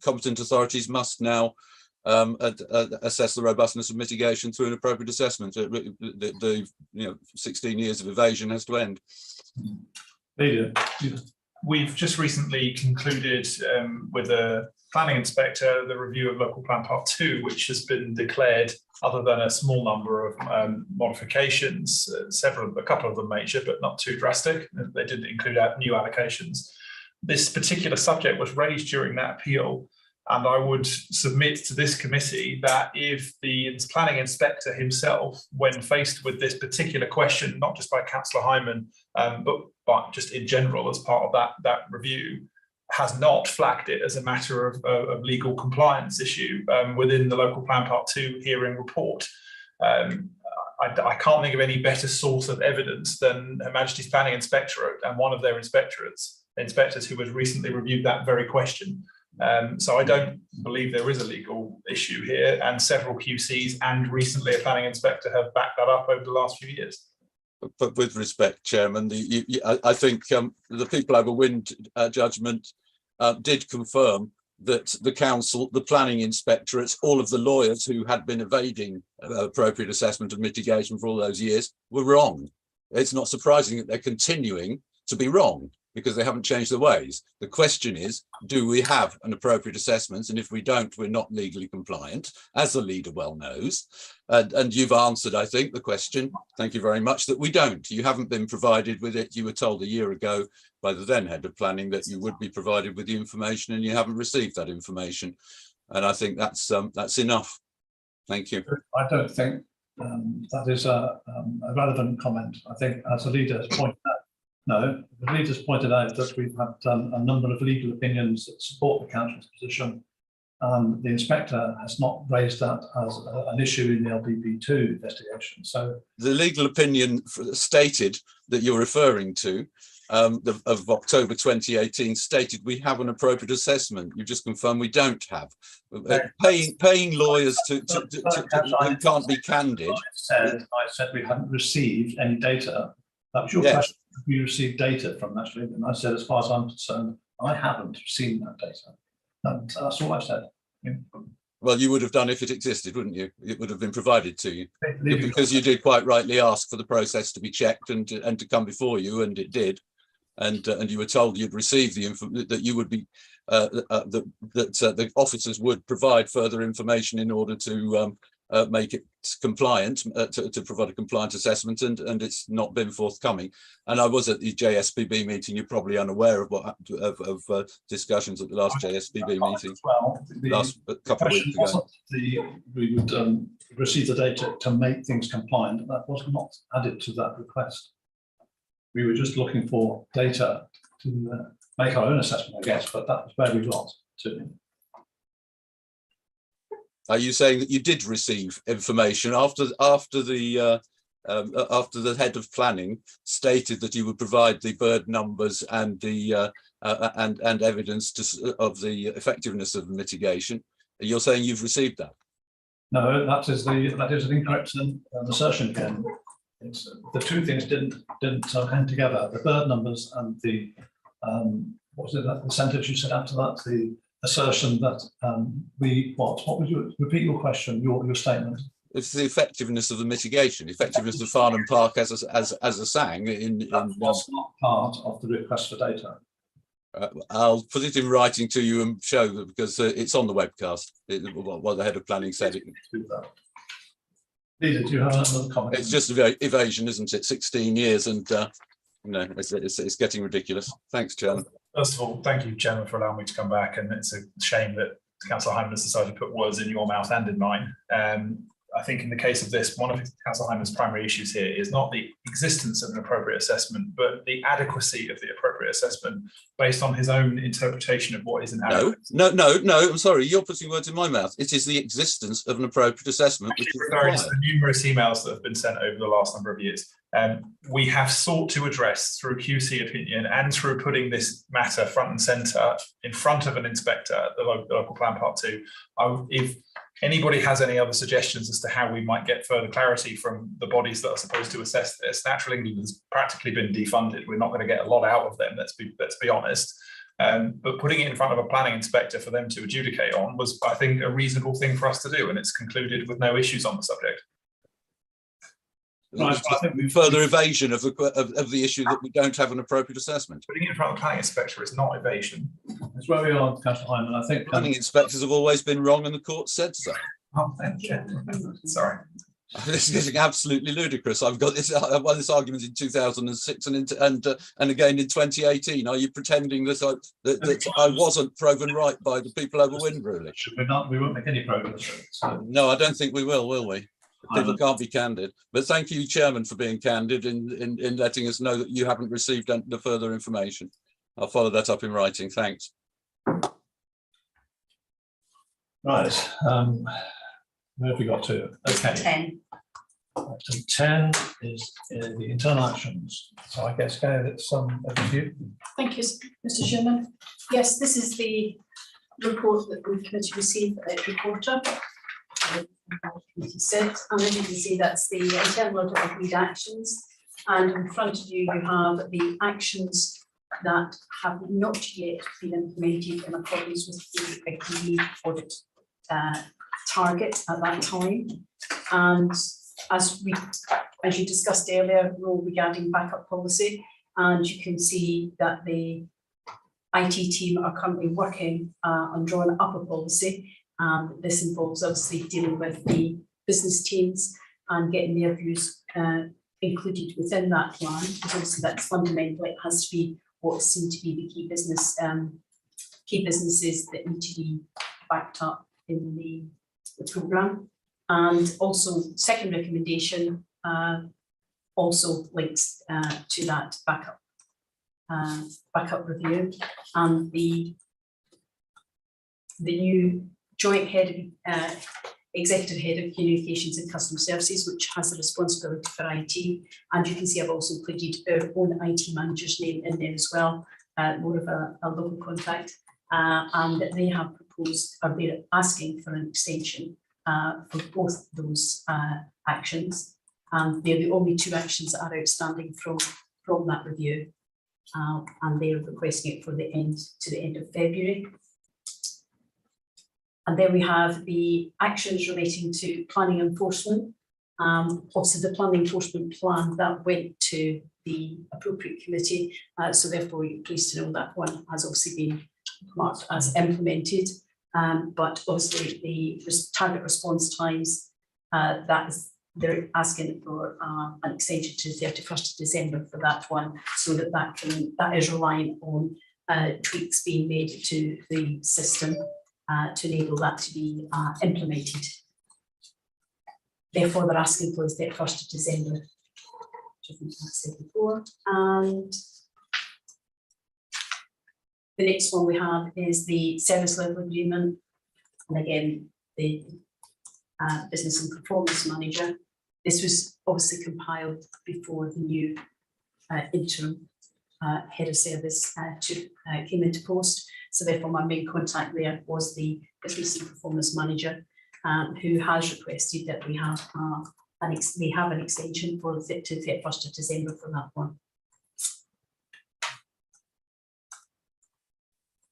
competent authorities must now assess the robustness of mitigation through an appropriate assessment. The 16 years of evasion has to end. We've just recently concluded with a planning inspector the review of local plan part 2, which has been declared, other than a small number of modifications, a couple of them major but not too drastic. They didn't include new allocations. This particular subject was raised during that appeal, and I would submit to this committee that if the planning inspector himself, when faced with this particular question, not just by Councillor Hyman, but just in general as part of that review, has not flagged it as a matter of legal compliance issue within the local plan part 2 hearing report. I can't think of any better source of evidence than Her Majesty's Planning Inspectorate and one of their inspectors who has recently reviewed that very question. So I don't believe there is a legal issue here, and several QCs and recently a planning inspector have backed that up over the last few years. But with respect, Chairman, I think the people over wind judgment did confirm that the council, the planning inspectorates, all of the lawyers who had been evading appropriate assessment and mitigation for all those years were wrong. It's not surprising that they're continuing to be wrong, because they haven't changed their ways. The question is, do we have an appropriate assessment? And if we don't, we're not legally compliant, as the leader well knows. And you've answered, I think, the question, thank you very much, that we don't. You haven't been provided with it. You were told a year ago by the then head of planning that you would be provided with the information, and you haven't received that information. And I think that's enough. Thank you. I don't think that is a relevant comment. I think, as the leader has pointed out, no, the leaders pointed out that we've had a number of legal opinions that support the council's position. The inspector has not raised that as an issue in the LPP2 investigation. So the legal opinion stated that you're referring to of October 2018 stated we have an appropriate assessment. You just confirmed we don't have. Paying lawyers who can't be candid. I said we hadn't received any data. That was your question. Have we received data from National England? I said, as far as I'm concerned, I haven't seen that data. That's all I said. Well, you would have done if it existed, wouldn't you? It would have been provided to you, because you did quite rightly ask for the process to be checked and to come before you, and it did. And you were told you'd receive the info, that you would be that the officers would provide further information in order to make it compliant, to provide a compliant assessment, and it's not been forthcoming. And I was at the JSPB meeting. You're probably unaware of what happened, of discussions at the last JSPB meeting Well, last couple of weeks ago. We would receive the data to make things compliant. That was not added to that request. We were just looking for data to make our own assessment, I guess, but that was where we got to. Are you saying that you did receive information after the head of planning stated that you would provide the bird numbers and the and evidence of the effectiveness of mitigation? You're saying you've received that? No, that is an incorrect assertion again. It's, the two things didn't hang together. The bird numbers and the what was it, the sentence you said after that? The assertion that what would you repeat your question, your statement? It's the effectiveness of the mitigation, effectiveness of Farnham Park as a SANG That was not part of the request for data. I'll put it in writing to you and show that, because it's on the webcast. What the head of planning said. Lisa, do you have another comment? It's just evasion, isn't it? 16 years, and no, it's getting ridiculous. Thanks, Chairman. First of all, thank you, Chairman, for allowing me to come back. And it's a shame that Councillor Hyman has decided to put words in your mouth and in mine. I think in the case of this, one of Councillor Hyman's primary issues here is not the existence of an appropriate assessment, but the adequacy of the appropriate assessment based on his own interpretation of what is an adequate. No, I'm sorry, you're putting words in my mouth. It is the existence of an appropriate assessment. Which is required. The numerous emails that have been sent over the last number of years. We have sought to address through QC opinion and through putting this matter front and centre in front of an inspector at the local plan part 2. If anybody has any other suggestions as to how we might get further clarity from the bodies that are supposed to assess this, Natural England has practically been defunded. We're not going to get a lot out of them, let's be honest. But putting it in front of a planning inspector for them to adjudicate on was, I think, a reasonable thing for us to do, and it's concluded with no issues on the subject. Right, I think further evasion of the issue that we don't have an appropriate assessment. Putting it in front of the planning inspector is not evasion. That's where we are, Councillor Hyman. I think planning inspectors have always been wrong, and the court said so. Oh, thank you. Sorry. This is getting absolutely ludicrous. I've got this. I won this argument in 2006 and again in 2018. Are you pretending that I wasn't proven right by the people over Windruly? We're not. We won't make any progress. So. No, I don't think we will we? People can't be candid. But thank you, Chairman, for being candid in letting us know that you haven't received the further information. I'll follow that up in writing. Thanks. Right. Where have we got to? Okay. 10. Item 10 is the internal actions. So I guess, Gail, it's you. Thank you, Mr. Chairman. Yes, this is the report that the committee received every quarter. And as you can see, that's the internal audit agreed actions. And in front of you, you have the actions that have not yet been implemented in accordance with the agreed audit target at that time. And as you discussed earlier, role regarding backup policy, and you can see that the IT team are currently working on drawing up a policy. This involves obviously dealing with the business teams and getting their views included within that plan, because obviously that's fundamental. It has to be what seem to be the key businesses that need to be backed up in the programme. And also, second recommendation also links to that backup review, and the new joint executive head of communications and customer services, which has the responsibility for IT. And you can see I've also included our own IT manager's name in there as well, more of a local contact. And they have proposed, or they're asking for an extension for both those actions. And they're the only two actions that are outstanding from that review. And they're requesting it for the end of February. And then we have the actions relating to planning enforcement. Also the planning enforcement plan that went to the appropriate committee. So therefore you're pleased to know that one has obviously been marked as implemented. But obviously the target response times They're asking for an extension to 31st of December for that one, so that is relying on tweaks being made to the system to enable that to be implemented. Therefore, they're asking for the 31st of December, which I think I said before. And the next one we have is the service level agreement. And again, the business and performance manager. This was obviously compiled before the new interim head of service came into post. So therefore my main contact there was the business and performance manager, who has requested that we have an extension for the 31st of December for that one.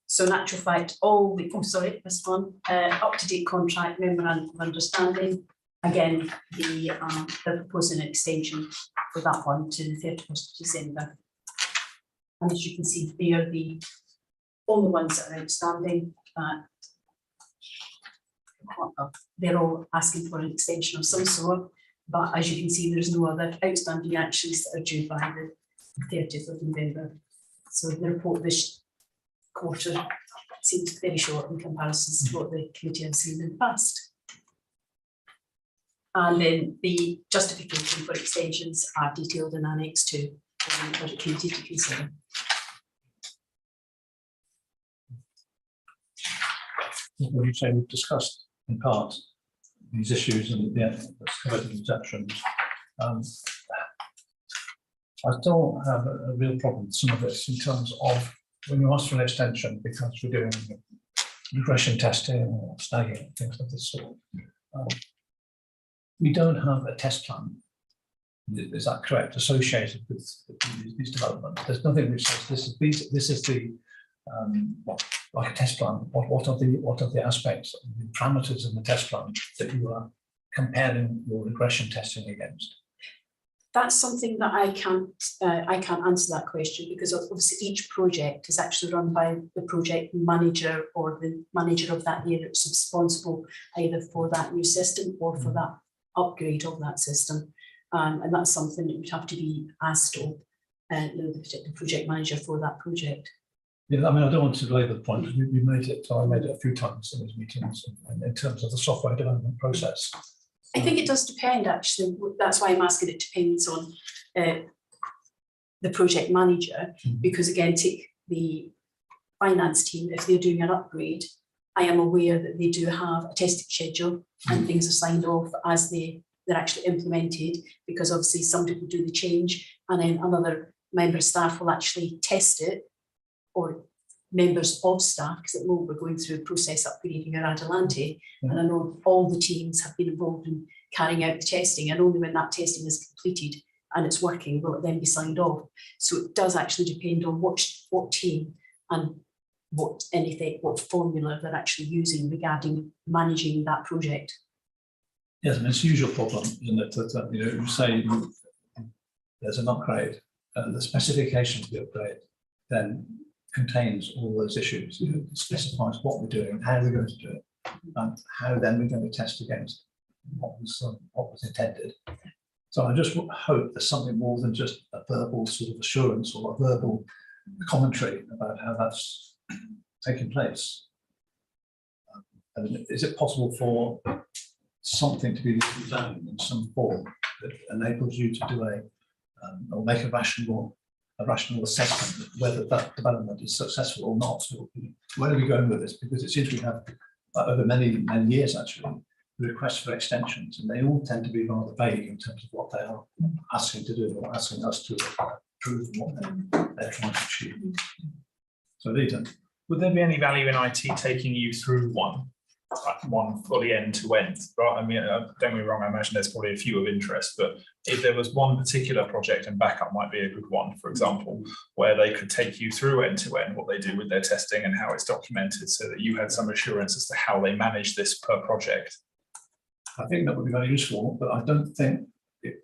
So in actual fact, this one, up-to-date contract memorandum of understanding. Again, they're proposing an extension for that one to the 31st of December. And as you can see, they are the only ones that are outstanding. They're all asking for an extension of some sort, but as you can see, there's no other outstanding actions that are due by the 30th of November. So the report this quarter seems very short in comparison to what the committee has seen in the past. And then the justification for extensions are detailed in Annex 2 for the committee to consider. When you say we've discussed in part these issues and that's covered in exceptions, I still have a real problem with some of this in terms of when you ask for an extension because we're doing regression testing or snagging, things of this sort. We don't have a test plan, is that correct, associated with these developments? There's nothing which says this is the like a test plan. What are the aspects, the parameters in the test plan that you are comparing your regression testing against? That's something that I can't answer that question, because obviously each project is actually run by the project manager or the manager of that area that's responsible either for that new system or for that upgrade of that system. And that's something that would have to be asked of the particular project manager for that project. Yeah, I mean, I don't want to belabor the point. You made it, I made it a few times in these meetings in terms of the software development process. I think it does depend, actually. That's why I'm asking. It depends on the project manager, because again, take the finance team. If they're doing an upgrade, I am aware that they do have a testing schedule and things are signed off as they're actually implemented, because obviously somebody will do the change and then another member of staff will actually test it, or members of staff, because at the moment we're going through a process upgrading our Adelante, and I know all the teams have been involved in carrying out the testing, and only when that testing is completed and it's working will it then be signed off. So it does actually depend on what team and what formula they're actually using regarding managing that project. Yes, and it's a usual problem, isn't it? That you say there's an upgrade, and the specification of the upgrade then contains all those issues. It specifies what we're doing, how we're going to do it, and how then we're going to test against what was intended. So I just hope there's something more than just a verbal sort of assurance or a verbal commentary about how that's taking place. And is it possible for something to be done in some form that enables you to do or make a rational assessment of whether that development is successful or not? So where are we going with this? Because it seems we have over many years actually requests for extensions, and they all tend to be rather vague in terms of what they are asking to do or asking us to approve and what they're trying to achieve. So Leader, would there be any value in IT taking you through one fully end to end? Right? I mean, don't get me wrong, I imagine there's probably a few of interest, but if there was one particular project, and backup might be a good one, for example, where they could take you through end to end what they do with their testing and how it's documented, so that you had some assurance as to how they manage this per project. I think that would be very useful, but I don't think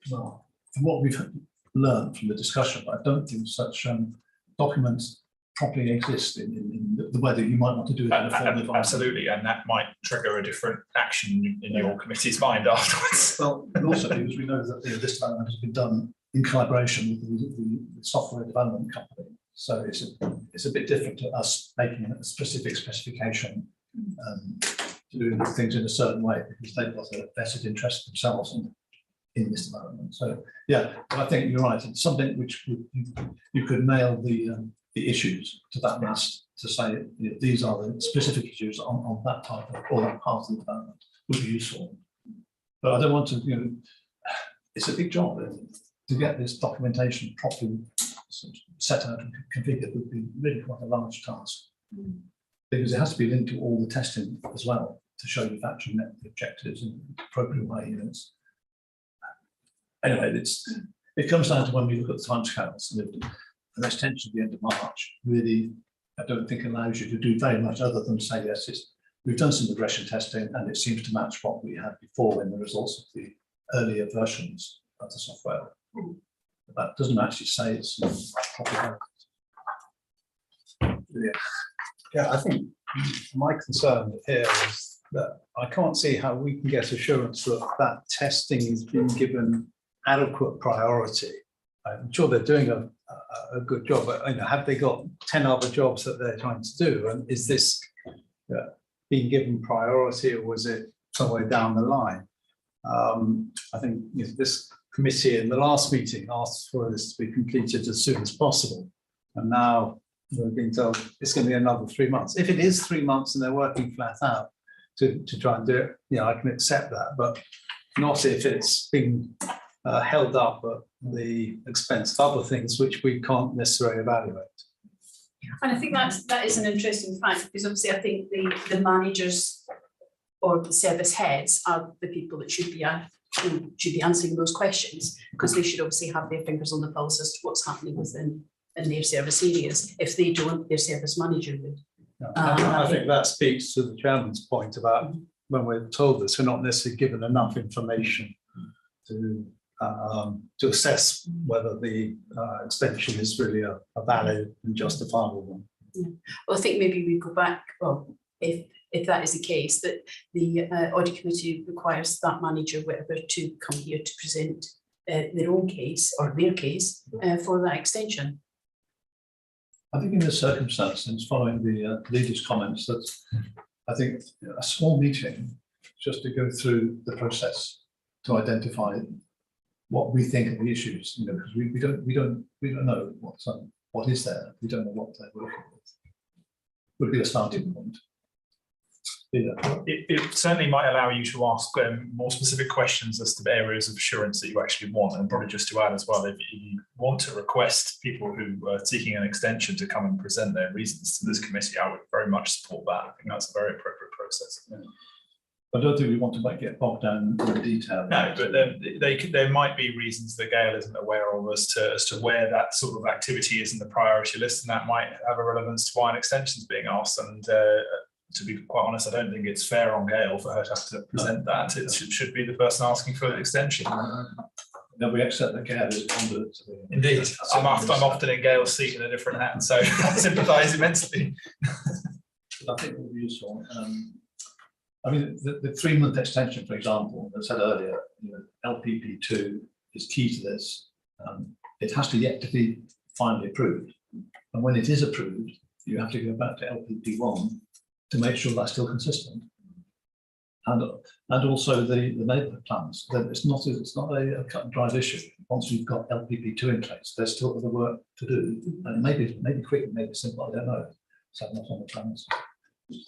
from what we've learned from the discussion, I don't think such documents properly exist in whether you might want to do it in a form of advisory. Absolutely, and that might trigger a different action in your committee's mind afterwards. Well, and also because we know that this development has been done in collaboration with the software development company. So it's a bit different to us making a specific specification to do things in a certain way, because they've got a vested interest themselves in this development. So yeah, but I think you're right. It's something which you could nail the issues to that list to say, you know, these are the specific issues on that type of or that part of the development would be useful. But I don't want to, you know, it's a big job to get this documentation properly set out and configured would be really quite a large task, because it has to be linked to all the testing as well to show you've actually met the objectives in an appropriate way. You know, anyway, it comes down to when we look at the timescales. An extension at the end of March really, I don't think allows you to do very much other than say, yes, we've done some regression testing and it seems to match what we had before in the results of the earlier versions of the software. But that doesn't actually say it's proper. Yeah, I think my concern here is that I can't see how we can get assurance that that testing is being given adequate priority. I'm sure they're doing a good job, but you know, have they got 10 other jobs that they're trying to do? And is this being given priority, or was it somewhere down the line? I think, you know, this committee in the last meeting asked for this to be completed as soon as possible. And now we're being told it's going to be another 3 months. If it is 3 months and they're working flat out to try and do it, you know, I can accept that, but not if it's being held up at the expense of other things which we can't necessarily evaluate. And I think that is an interesting fact, because obviously I think the managers or the service heads are the people that should be answering those questions, because they should obviously have their fingers on the pulse as to what's happening within in their service areas. If they don't, their service manager would. I think that speaks to the chairman's point about when we're told this, we're not necessarily given enough information to assess whether the extension is really a valid and justifiable one. Yeah. Well, I think maybe we go back, well, if that is the case, that the audit committee requires that manager, whatever, to come here to present their own case or their case for that extension. I think in this circumstance, and following the leader's comments, that I think a small meeting just to go through the process to identify what we think are the issues, you know, because we don't know what is there. We don't know what they're working with. Would be a starting point. It certainly might allow you to ask more specific questions as to the areas of assurance that you actually want, and probably just to add as well, if you want to request people who are seeking an extension to come and present their reasons to this committee, I would very much support that. I think that's a very appropriate process. Yeah. I don't think we want to get bogged down in the detail. No, but there might be reasons that Gail isn't aware of as to where that sort of activity is in the priority list, and that might have a relevance to why an extension is being asked. And to be quite honest, I don't think it's fair on Gail for her to have to present that. It should be the person asking for the extension. No, we accept that Gail is under. Indeed, I'm often in Gail's seat in a different hat, so I sympathise immensely. I think it would be useful. I mean, the 3-month extension, for example, as I said earlier, you know, LPP2 is key to this. It has to yet to be finally approved, and when it is approved, you have to go back to LPP1 to make sure that's still consistent, and also the neighbourhood plans. It's not a cut and dried issue. Once you've got LPP2 in place, there's still other work to do, and maybe quick, maybe simple. I don't know. So not on the plans.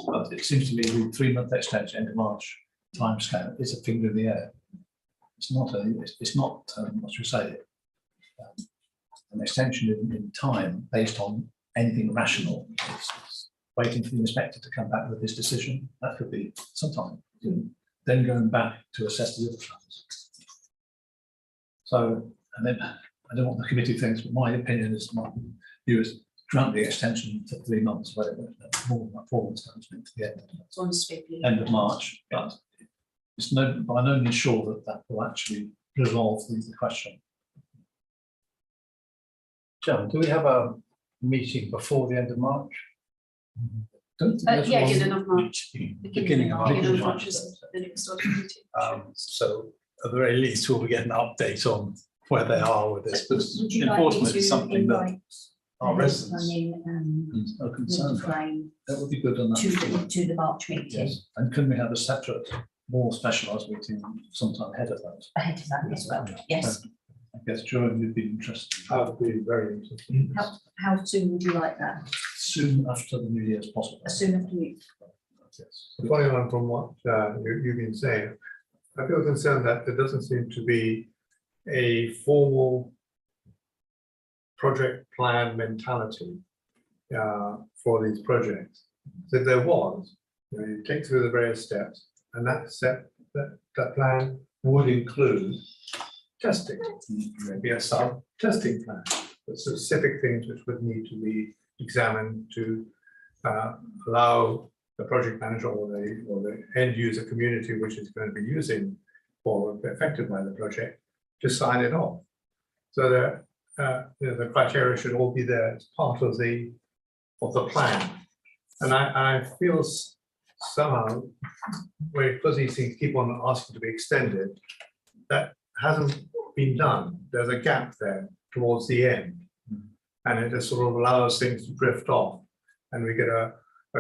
But it seems to me the 3-month extension end of March timescale is a finger in the air. It's not what should we say, an extension in time based on anything rational. It's waiting for the inspector to come back with his decision. That could be some time. Then going back to assess the other plans. So, and then I don't know what the committee thinks, but my opinion is, my view is, grant the extension for 3 months, whatever, more than 4 months to the end of March. But it's by no means sure that will actually resolve the question. John, do we have a meeting before the end of March? Don't think there's one- beginning of March. Beginning of March is the next audit meeting. So at the very least, we'll get an update on where they are with this, because Would you like me enforcement is to something that invite our Elizabeth residents in, are concerned about. Frame That would be good on to that. the March meeting Yes, and can we have a separate, more specialised meeting sometime ahead of that? ahead of that as well? Yes. I guess Joan would be interested. I would be very interested. How soon would you like that? Soon after the New Year as possible. As soon as you, Yes. Following on from what you've been saying, I feel concerned that there doesn't seem to be a formal project plan mentality for these projects. So if there was, you take through the various steps, and that plan would include testing, maybe a sub-testing plan, with specific things which would need to be examined to allow the project manager or the end user community, which is going to be using or affected by the project, to sign it off. So that the criteria should all be there as part of the plan. And I feel somehow, because these things keep on asking to be extended, that hasn't been done. There's a gap there towards the end, and it just sort of allows things to drift off, and we get a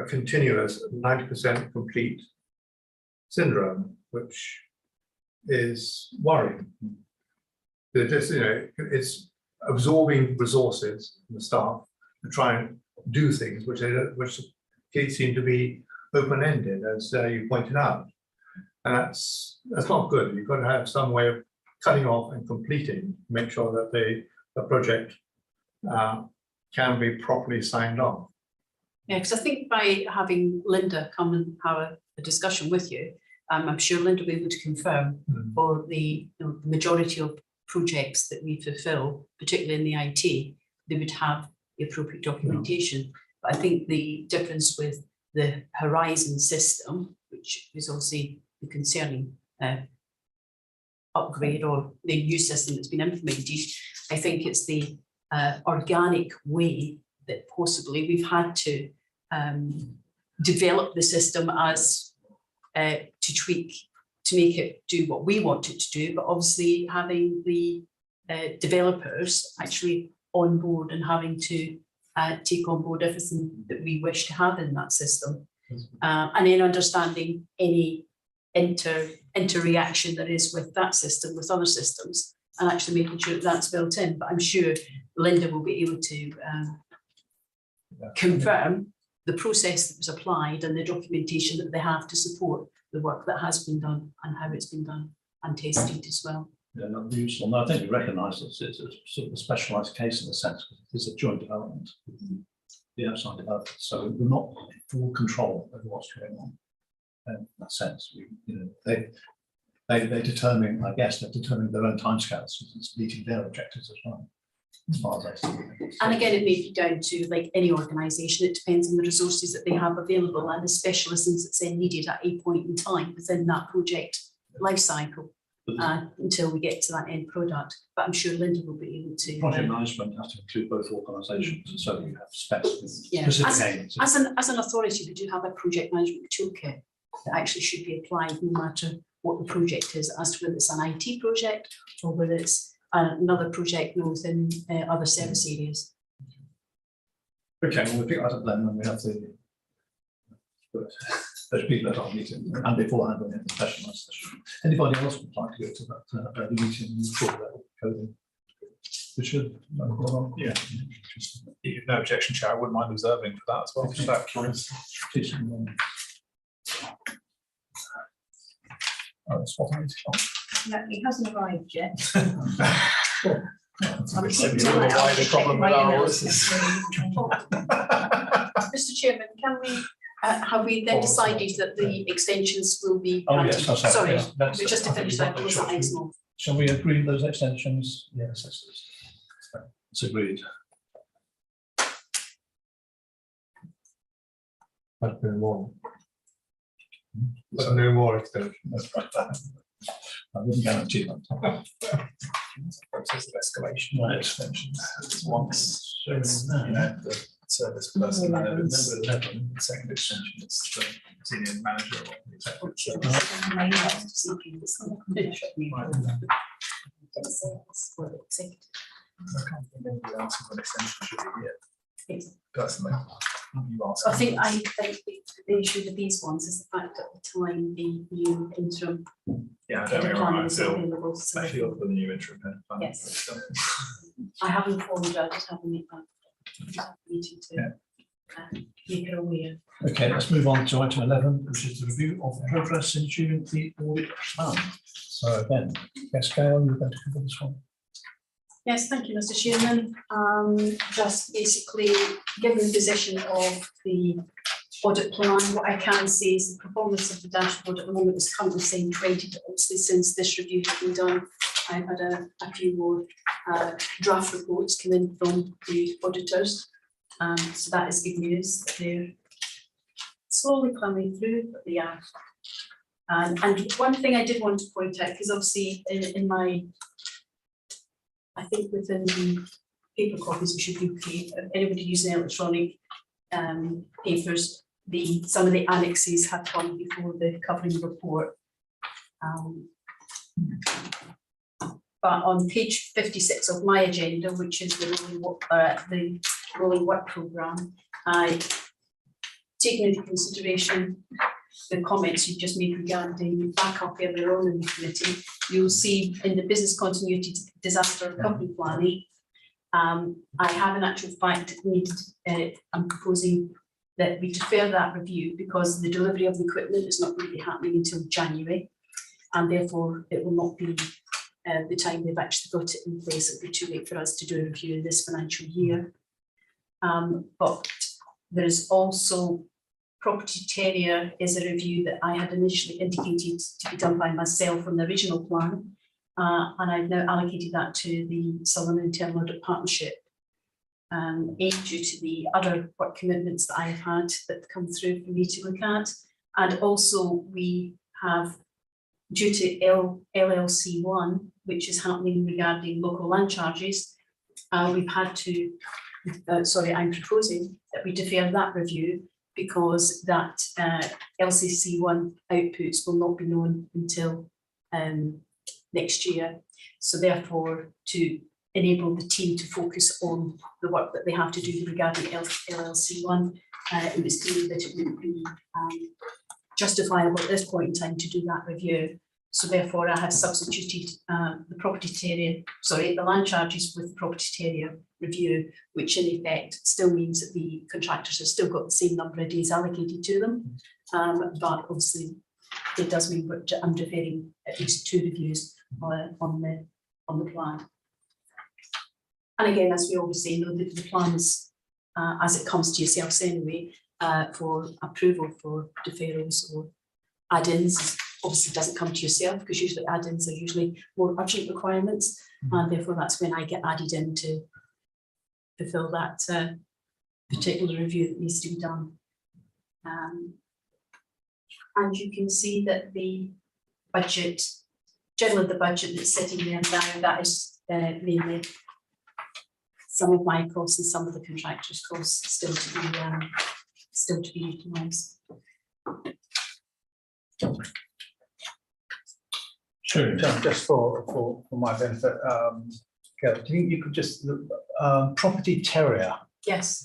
continuous 90% complete syndrome, which is worrying. It's absorbing resources from the staff to try and do things which seem to be open-ended, as you pointed out, and that's not good. You've got to have some way of cutting off and completing, make sure that the project can be properly signed off. Yeah, because I think by having Linda come and have a discussion with you, I'm sure Linda will be able to confirm for the majority of projects that we fulfill, particularly in the IT, they would have the appropriate documentation. But I think the difference with the Horizon system, which is obviously the concerning upgrade or the new system that's been implemented, I think it's the organic way that possibly we've had to develop the system as to tweak, to make it do what we want it to do, but obviously having the developers actually on board and having to take on board everything that we wish to have in that system. And then understanding any interreaction there is with that system, with other systems, and actually making sure that that's built in. But I'm sure Linda will be able to confirm the process that was applied and the documentation that they have to support the work that has been done and how it's been done and tested as well. Yeah, that'd be useful. No, I think we recognise that it's a sort of a specialised case in a sense, because it is a joint development with the outside developers. So we're not in full control over what's going on. In that sense, they determine, I guess, they're determining their own timescales, it's meeting their objectives as well, as far as I see it. And again, it may be down to, like any organisation, it depends on the resources that they have available and the specialisms that's then needed at a point in time within that project life cycle until we get to that end product. But I'm sure Linda will be able to. Project management has to include both organisations, so you have specs with Yeah. specific aims. As an authority, we do have a project management toolkit that actually should be applied no matter what the project is, as to whether it's an IT project or whether it's another project within other service areas. Okay, well, we'll pick that up then when we have those people at our meeting and beforehand when we have the specialised session. Anybody else would like to go to that meeting and talk about coding? Richard? Yeah. If no objection, Chair, I wouldn't mind reserving for that as well. Just out of curiosity. no, he hasn't arrived yet. I'm It's a keeping bit of a an eye out, wider checking problem my with our emails. Mr. Chairman, can we have we then decided that the extensions will be Oh, granted? yes, that's right. Sorry, Yes, that's it. just to I think finish we've that, got was those that item off? Shall we agree those extensions? Yes, it's agreed. But no more. But no more extension. That's right. I wouldn't guarantee that. Process of escalation. Right. Extensions. Once, So, the service person, member 11, the second extension is the senior manager or the executive service. I can't think anybody else who got extension should be here, personally. You ask. I think the issue with these ones is the fact that at the time the new interim Yeah, I head don't of know, planning I was feel, available. So I feel for the new interim head of planning. Yes. I haven't informed her, I just haven't made that meeting to make her aware. Okay, let's move on to item 11, which is the review of progress in achieving the audit plan. So again, yes, Gail, you're going to cover this one. Yes, thank you, Mr. Chairman. Just basically, given the position of the audit plan, what I can say is the performance of the dashboard at the moment is currently saying 20, but obviously since this review has been done, I've had a few more draft reports come in from the auditors. So that is good news. They're slowly climbing through, but they are. And one thing I did want to point out, because obviously in my, I think within the paper copies, it should be okay. Anybody using electronic papers, some of the annexes have come before the covering report. But on page 56 of my agenda, which is the rolling work programme, I taken into consideration the comments you just made regarding backup earlier on in the committee. You'll see in the business continuity disaster recovery planning, I have in actual fact I'm proposing that we defer that review because the delivery of the equipment is not going to be happening until January, and therefore it will not be the time they've actually got it in place. It'll be too late for us to do a review in this financial year. But there's also property terrier is a review that I had initially indicated to be done by myself on the original plan, and I've now allocated that to the Southern Internal Audit Partnership, due to the other work commitments that I have had that have come through for me to look at. And also we have, due to LLC1, which is happening regarding local land charges, we've had to, I'm proposing that we defer that review because that LCC1 outputs will not be known until next year. So therefore, to enable the team to focus on the work that they have to do regarding LLC1, it was clear that it wouldn't be justifiable at this point in time to do that review. So therefore, I have substituted the land charges with the property terrier review, which in effect still means that the contractors have still got the same number of days allocated to them. But obviously, it does mean that I'm deferring at least 2 reviews on the plan. And again, as we obviously know, the plans, as it comes to yourselves anyway, for approval for deferrals or add-ins, obviously doesn't come to yourself because usually add-ins are usually more urgent requirements, and therefore that's when I get added in to fulfill that particular review that needs to be done. And you can see that the budget, generally the budget that's sitting there now, that is mainly some of my costs and some of the contractors' costs still to be utilised. Sure. Just for my benefit, Gail, do you think you could just property terrier? Yes.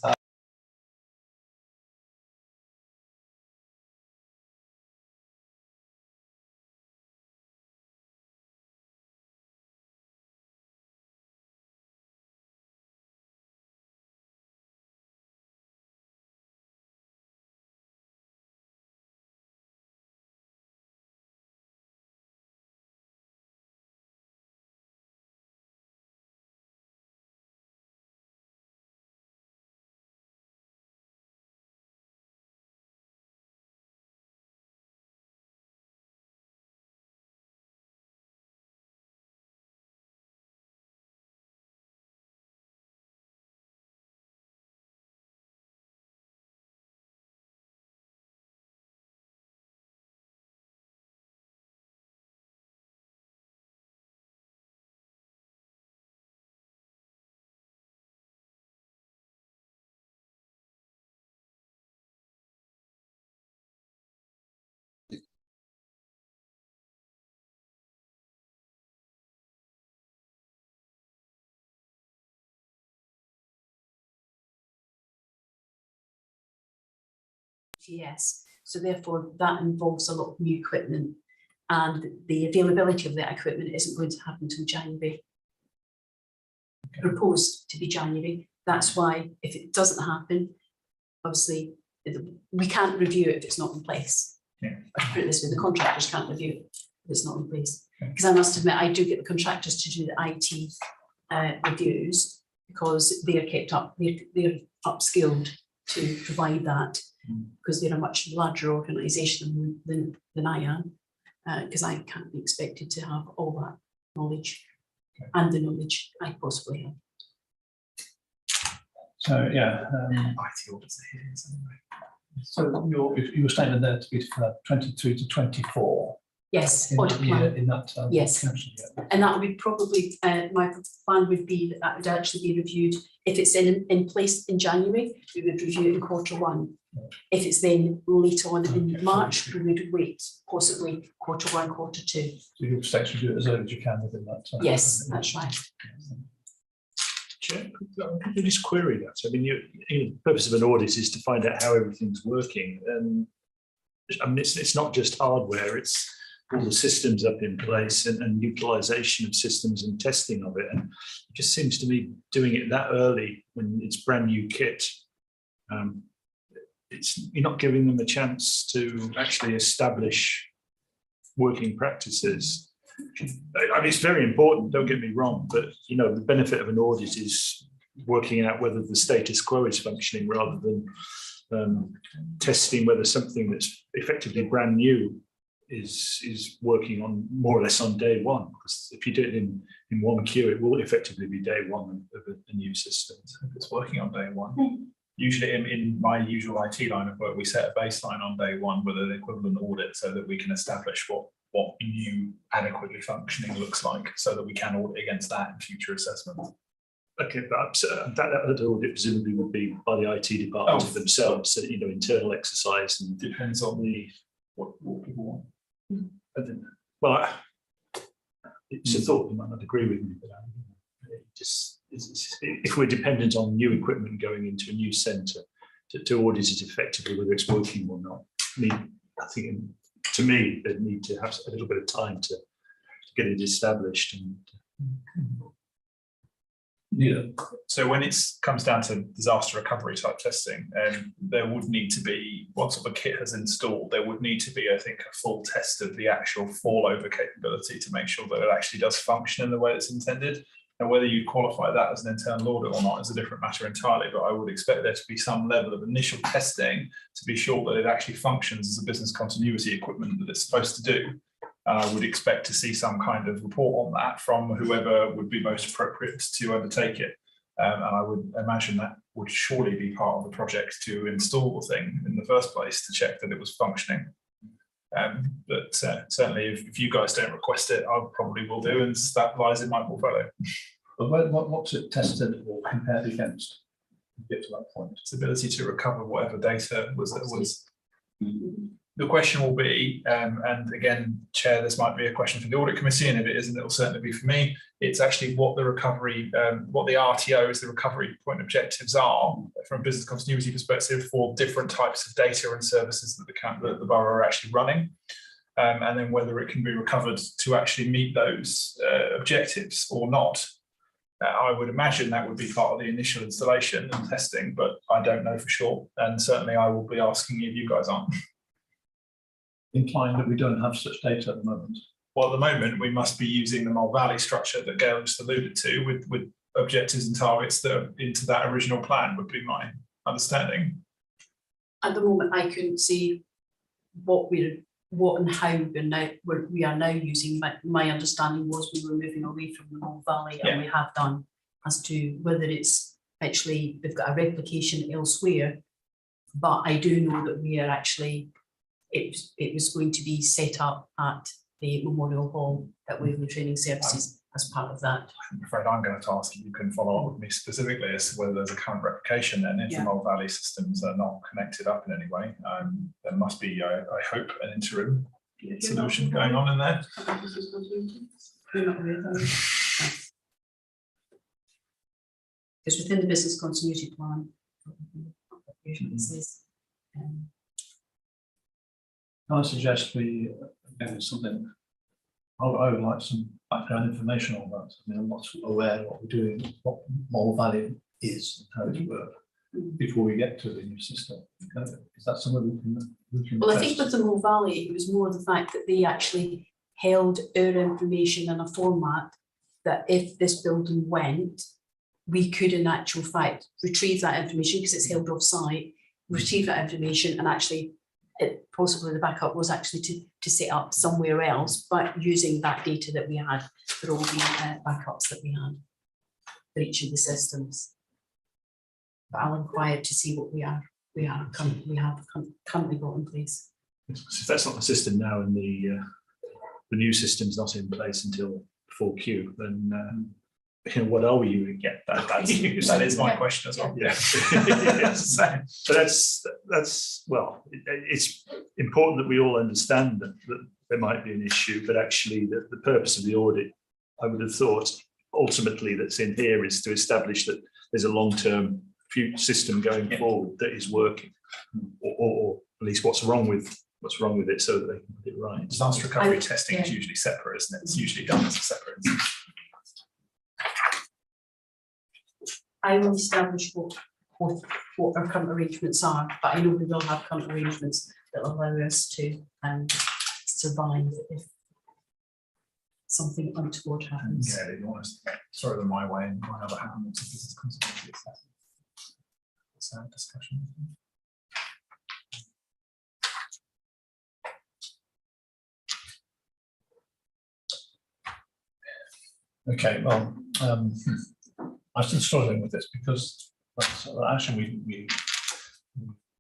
Yes, so therefore that involves a lot of new equipment, and the availability of that equipment isn't going to happen until January. Proposed to be January. That's why if it doesn't happen, obviously we can't review it if it's not in place. Yeah. I put it this way, the contractors can't review it if it's not in place. Because I must admit, I do get the contractors to do the IT reviews because they're kept up, they're upskilled to provide that, because they're a much larger organisation than I am, because I can't be expected to have all that knowledge and the knowledge I possibly have. So, yeah, IT audits are here, anyway. so you were saying there to be for 23 to 24. Yes, In audit that plan. year, in that Yes. council year. And that would probably, my plan would be that would actually be reviewed. If it's in place in January, we would review it in Q1. If it's then later on in Okay. March, we would wait, possibly Q1, Q2. So you expect to do it as early as you can within that time. Yes, that's right. Chair, could you just query that? I mean, the purpose of an audit is to find out how everything's working. I mean, it's not just hardware, it's all the systems up in place and utilisation of systems and testing of it. And it just seems to me doing it that early when it's brand new kit, you're not giving them a chance to actually establish working practices. I mean, it's very important, don't get me wrong, but you know, the benefit of an audit is working out whether the status quo is functioning rather than testing whether something that's effectively brand new is working on more or less on day one. Because if you do it in one queue, it will effectively be day one of a new system. If it's working on day one. Usually in my usual IT line of work, we set a baseline on day one with an equivalent audit so that we can establish what new adequately functioning looks like, so that we can audit against that in future assessments. Okay, perhaps that audit presumably would be by the IT department themselves, so, you know, internal exercise, and Depends on what people want. I don't know. Well, it's a thought. You might not agree with me, but if we're dependent on new equipment going into a new centre to audit it effectively, whether it's working or not, I mean, I think to me they need to have a little bit of time to get it established. And Yeah. So when it comes down to disaster recovery type testing, there would need to be, once the kit has installed, there would need to be, I think, a full test of the actual fallover capability to make sure that it actually does function in the way it's intended. And whether you qualify that as an internal audit or not is a different matter entirely, but I would expect there to be some level of initial testing to be sure that it actually functions as a business continuity equipment that it's supposed to do. And I would expect to see some kind of report on that from whoever would be most appropriate to undertake it. And I would imagine that would surely be part of the project to install the thing in the first place to check that it was functioning. But certainly if you guys don't request it, I probably will do, and that lies in my portfolio. But what's it tested or compared against to get to that point? Its ability to recover whatever data was. The question will be, and again, Chair, this might be a question for the Audit Committee, and if it isn't, it will certainly be for me. It's actually what the recovery, what the RTOs, the recovery point objectives are from a business continuity perspective for different types of data and services that the borough are actually running, and then whether it can be recovered to actually meet those objectives or not. I would imagine that would be part of the initial installation and testing, but I don't know for sure, and certainly I will be asking if you guys aren't. Implying that we don't have such data at the moment. Well, at the moment, we must be using the Mole Valley structure that Gail just alluded to with objectives and targets that are into that original plan, would be my understanding. At the moment, I couldn't see what and how we are now using. My understanding was we were moving away from the Mole Valley, and we have done. As to whether it's actually, they've got a replication elsewhere, but I do know that we are actually, it was going to be set up at the Memorial Hall at Waverley Training Services as part of that. I'm afraid I'm going to ask if you can follow up with me specifically as to whether there's a current replication, and if the Mole Valley systems are not connected up in any way, there must be, I hope, an interim solution going on in there. Because within the business continuity plan, I suggest we, again, something, I would like some background information on that. I mean, I'm not aware of what we're doing, what moral value is, and how it works, before we get to the new system. Is that something we can? Well, I think test? with the Mo Valley, it was more the fact that they actually held our information in a format that if this building went, we could in actual fact retrieve that information because it's held off-site, retrieve that information and actually possibly the backup was actually to set up somewhere else, but using that data that we had for all the backups that we had for each of the systems. But I'll inquire to see what we have currently got in place. If that's not the system now and the new system's not in place until 4Q, then what are we going to get that use? That is my question as well. Yeah. But that's well, it's important that we all understand that there might be an issue, but actually the purpose of the audit, I would have thought, ultimately that's in here is to establish that there's a long-term future system going forward that is working, or at least what's wrong with it, so that they can put it right. Disaster recovery testing is usually separate, isn't it? It's usually done as a separate instance. I will establish what our current arrangements are, but I know we will have current arrangements that allow us to survive if something untoward happens. Yeah, you want us to throw them my way and my other hand into business continuity assessment. It's a discussion. Okay, well, I'm still struggling with this because actually we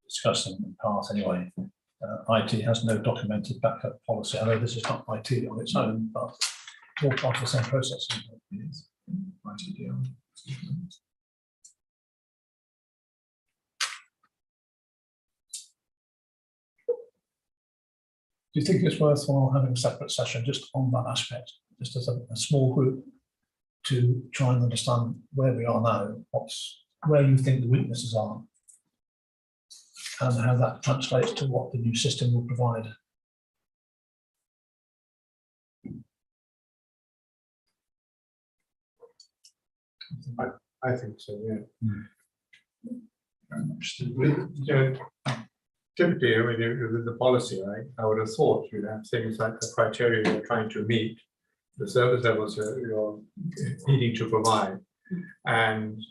discussed in the past anyway. IT has no documented backup policy. I know this is not IT on its own, but all part of the same process. It is. IT deal. Do you think it's worthwhile having a separate session just on that aspect, just as a small group, to try and understand where we are now, where you think the weaknesses are, and how that translates to what the new system will provide? I think so, yeah. Very much. Typically, with the policy, right, I would have thought you'd have things like the criteria you're trying to meet, the service levels you're needing to provide. And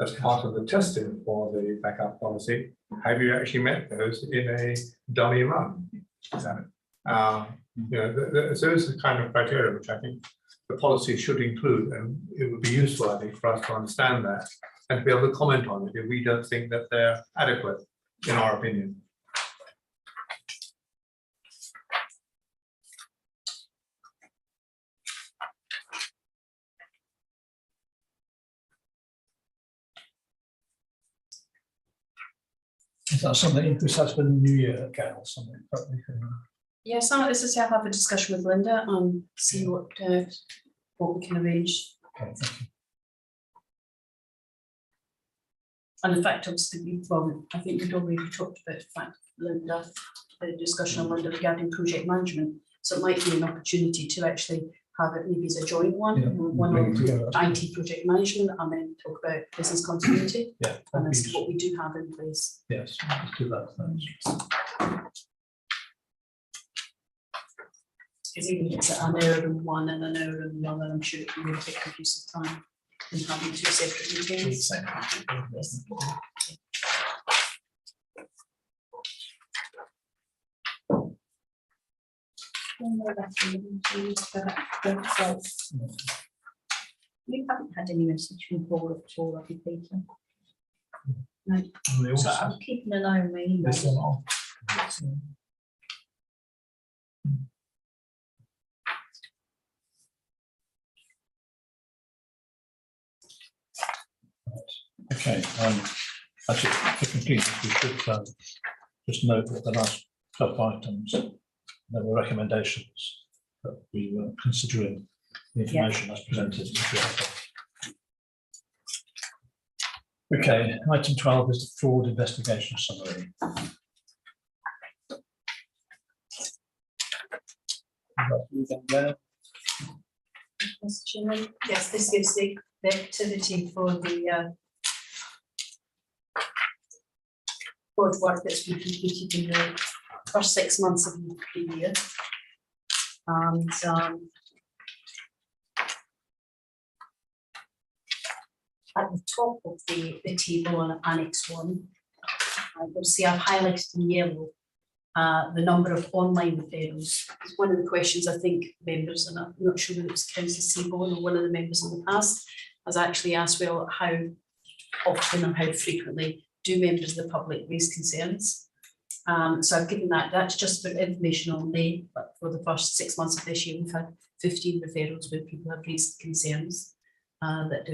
as part of the testing for the backup policy, have you actually met those in a dummy run? So those are the kind of criteria which I think the policy should include, and it would be useful, I think, for us to understand that and to be able to comment on it if we don't think that they're adequate, in our opinion. Is that something you discuss with the new year, Gail? Something that we can. Yes, as I say, I'll have a discussion with Linda and see what we can arrange. Okay, thank you. And in fact, obviously, I think we'd already talked about the fact, Linda, the discussion on Linda regarding project management. So it might be an opportunity to actually have it maybe as a joint one, Yeah, one bring on it together. IT project management, and then talk about business continuity Yeah, and as to what we do have in place. yes, let's do that. Thanks. Because even if it's an hour and one and an hour and one, I'm sure it can really take a use of time in having two separate meetings. Yes. You haven't had any message from Paul at all, have you, Peter? No, And they so also I'm keeping an eye on my email. this one on. Okay, actually, to complete this, we should just note that the last couple of items, there were recommendations that we were considering the information as presented. Okay, item 12 is the fraud investigation summary. moving there. Mr. Chairman, yes, this gives the activity for the board work that's been completed in the first 6 months of the year. And at the top of the table on Annex 1, you'll see I've highlighted in yellow the number of online referrals. It's one of the questions I think members, and I'm not sure whether it was Councillor Seaborn or one of the members in the past, has actually asked, well, how often or how frequently do members of the public raise concerns? So I've given that, that's just for information only, but for the first 6 months of this year, we've had 15 referrals where people have raised concerns that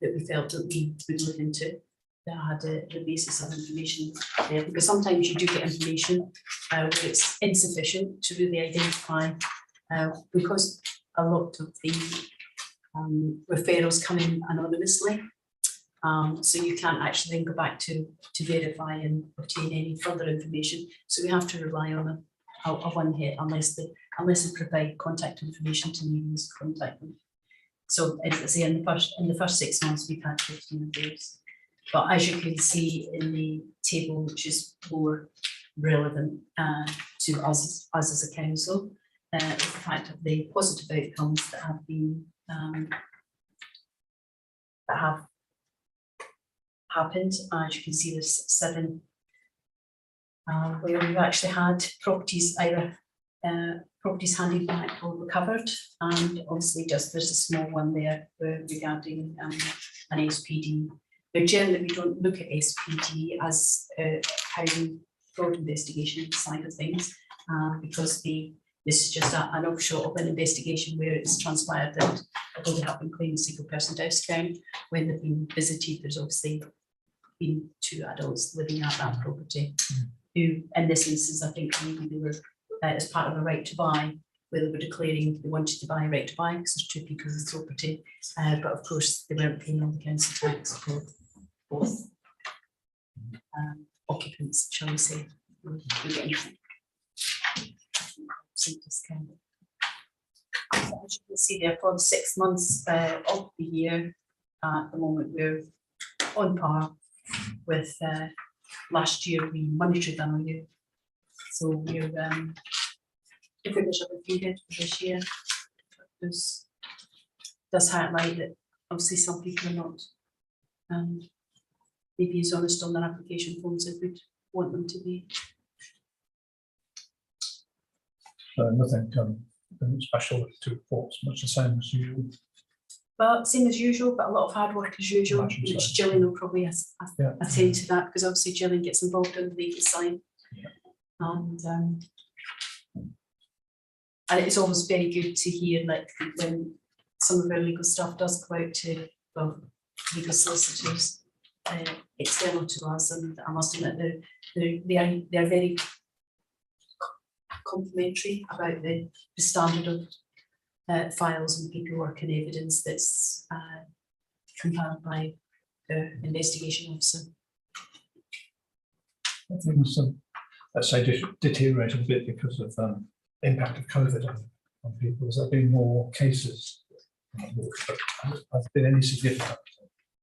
we felt that we would look into, that had the basis of information there, because sometimes you do get information where it's insufficient to really identify, because a lot of the referrals come in anonymously. So you can't actually then go back to verify and obtain any further information. So we have to rely on a one hit unless they provide contact information to me and contact them. So as I say, in the first 6 months we've had 15 of those. But as you can see in the table, which is more relevant to us as a council, is the fact of the positive outcomes that have been that have happened. As you can see, there's 7 where we've actually had properties either properties handed back or recovered, and obviously just there's a small one there regarding an SPD. But generally we don't look at SPD as housing fraud investigation side of things, because this is just an offshot of an investigation where it's transpired that although they have been claiming single person discount, when they've been visited, there's obviously been 2 adults living at that property, who in this instance I think maybe they were as part of a right to buy, where they were declaring they wanted to buy a right to buy because there's 2 people in the property, but of course they weren't paying all the council tax for both occupants, shall we say. Discount. As you can see there, for the 6 months of the year, at the moment we're on par with last year. We monitored them on you, so we're the figures are repeated for this year. This does highlight that obviously some people are not maybe as honest on their application forms as we'd want them to be. Nothing special to reports, much the same as usual. Well, same as usual, but a lot of hard work as usual, which Gillian will probably attend to that, because obviously Gillian gets involved in the legal side. Yeah. And it's always very good to hear, like, when some of our legal stuff does go out to legal solicitors external to us, and I must admit they are very complimentary about the standard of files and paperwork and evidence that's compiled by the investigation officer. Things let's say deteriorated a bit because of impact of COVID on people. Has there been more cases? Has there been any significant?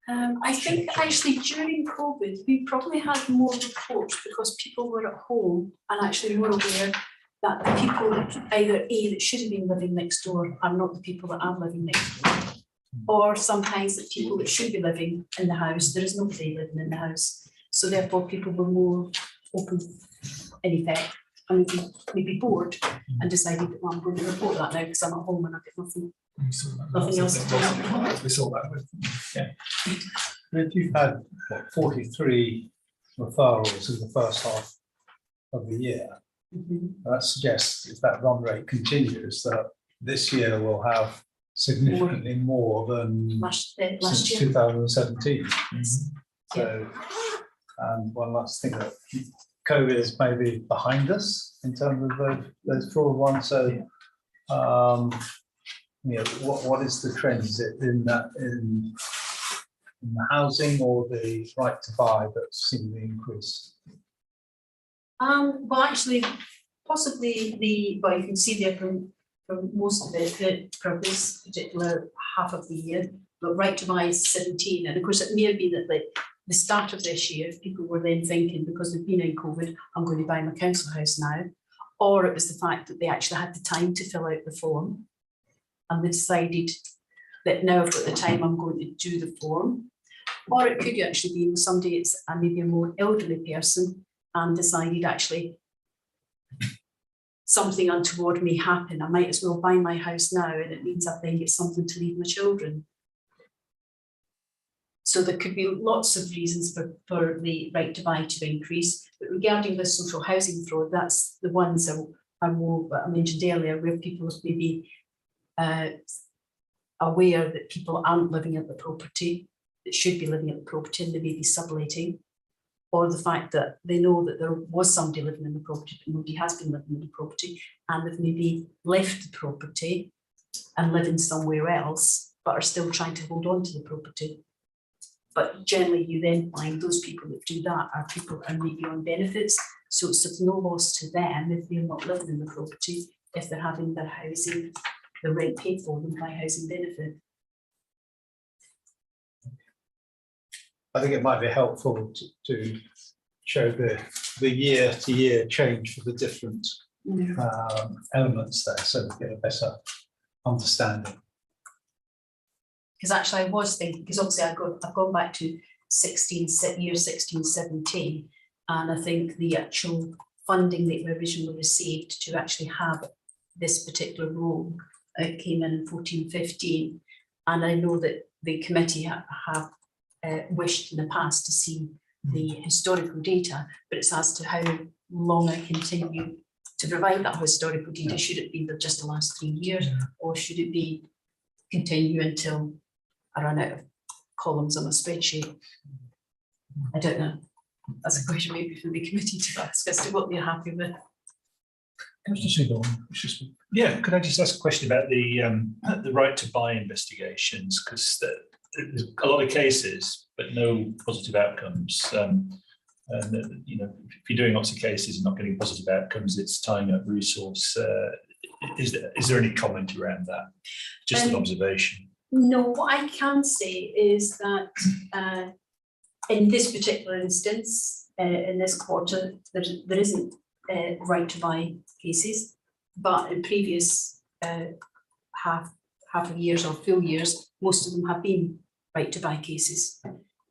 I think actually during COVID we probably had more reports because people were at home and actually more aware that the people either that should have been living next door are not the people that are living next door, or sometimes the people that should be living in the house, there is nobody living in the house, so therefore people were more open in effect, and maybe bored and decided that, well, I'm going to report that now because I'm at home and I've got nothing else to do. We saw that with, If you've had 43 referrals in the first half of the year, that suggests if that run rate continues, that this year will have significantly more than last since year. 2017. So, and one last thing, that COVID is maybe behind us in terms of those fraud ones. So, you know, what is the trend? Is it in the housing or the right to buy that's seen the increase? Well, actually, possibly well, you can see there from for most of it, for this particular half of the year, but Right to Buy is 17. And of course, it may have been at the start of this year, people were then thinking, because they've been in COVID, I'm going to buy my council house now. Or it was the fact that they actually had the time to fill out the form. And they decided that now I've got the time, I'm going to do the form. Or it could actually be somebody, it's maybe a more elderly person, and decided actually something untoward may happen. I might as well buy my house now, and it means I then get something to leave my children. So there could be lots of reasons for the Right to Buy to increase. But regarding the social housing fraud, that's the ones that I mentioned earlier, where people have maybe aware that people aren't living at the property, that should be living at the property, and they may be subletting, or the fact that they know that there was somebody living in the property, but nobody has been living in the property, and they've maybe left the property and living somewhere else, but are still trying to hold on to the property. But generally, you then find those people that do that are people that are maybe on benefits, so it's of no loss to them if they're not living in the property, if they're having their housing, the rent paid for them by housing benefit. I think it might be helpful to show the year-to-year change for the different elements there, so we get a better understanding. Because actually I was thinking, because obviously I've gone back to year 16-17, and I think the actual funding that we originally received to actually have this particular role came in 14-15, and I know that the committee have wished in the past to see the historical data, but it's as to how long I continue to provide that historical data. Should it be just the last 3 years, or should it be continue until I run out of columns on a spreadsheet? I don't know. That's a question maybe for the committee to ask as to what they're happy with. Yeah, could I just ask a question about the Right to Buy investigations? Because there's a lot of cases, but no positive outcomes. And you know, if you're doing lots of cases and not getting positive outcomes, it's tying up resource. Is there any comment around that? Just an observation. No, what I can say is that in this particular instance, in this quarter, there isn't Right to Buy cases, but in previous half of years or full years, most of them have been Right to Buy cases.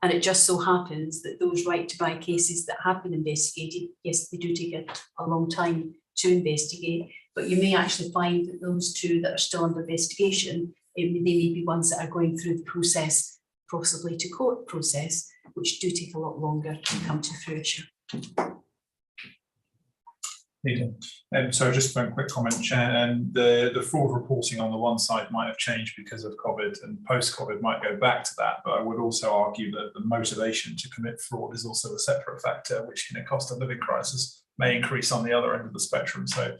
And it just so happens that those Right to Buy cases that have been investigated, yes, they do take a long time to investigate, but you may actually find that those two that are still under investigation, they may be ones that are going through the process, possibly to court process, which do take a lot longer to come to fruition. So just one quick comment, Chair, and the fraud reporting on the one side might have changed because of COVID, and post-COVID might go back to that, but I would also argue that the motivation to commit fraud is also a separate factor, which in a cost of living crisis may increase on the other end of the spectrum. So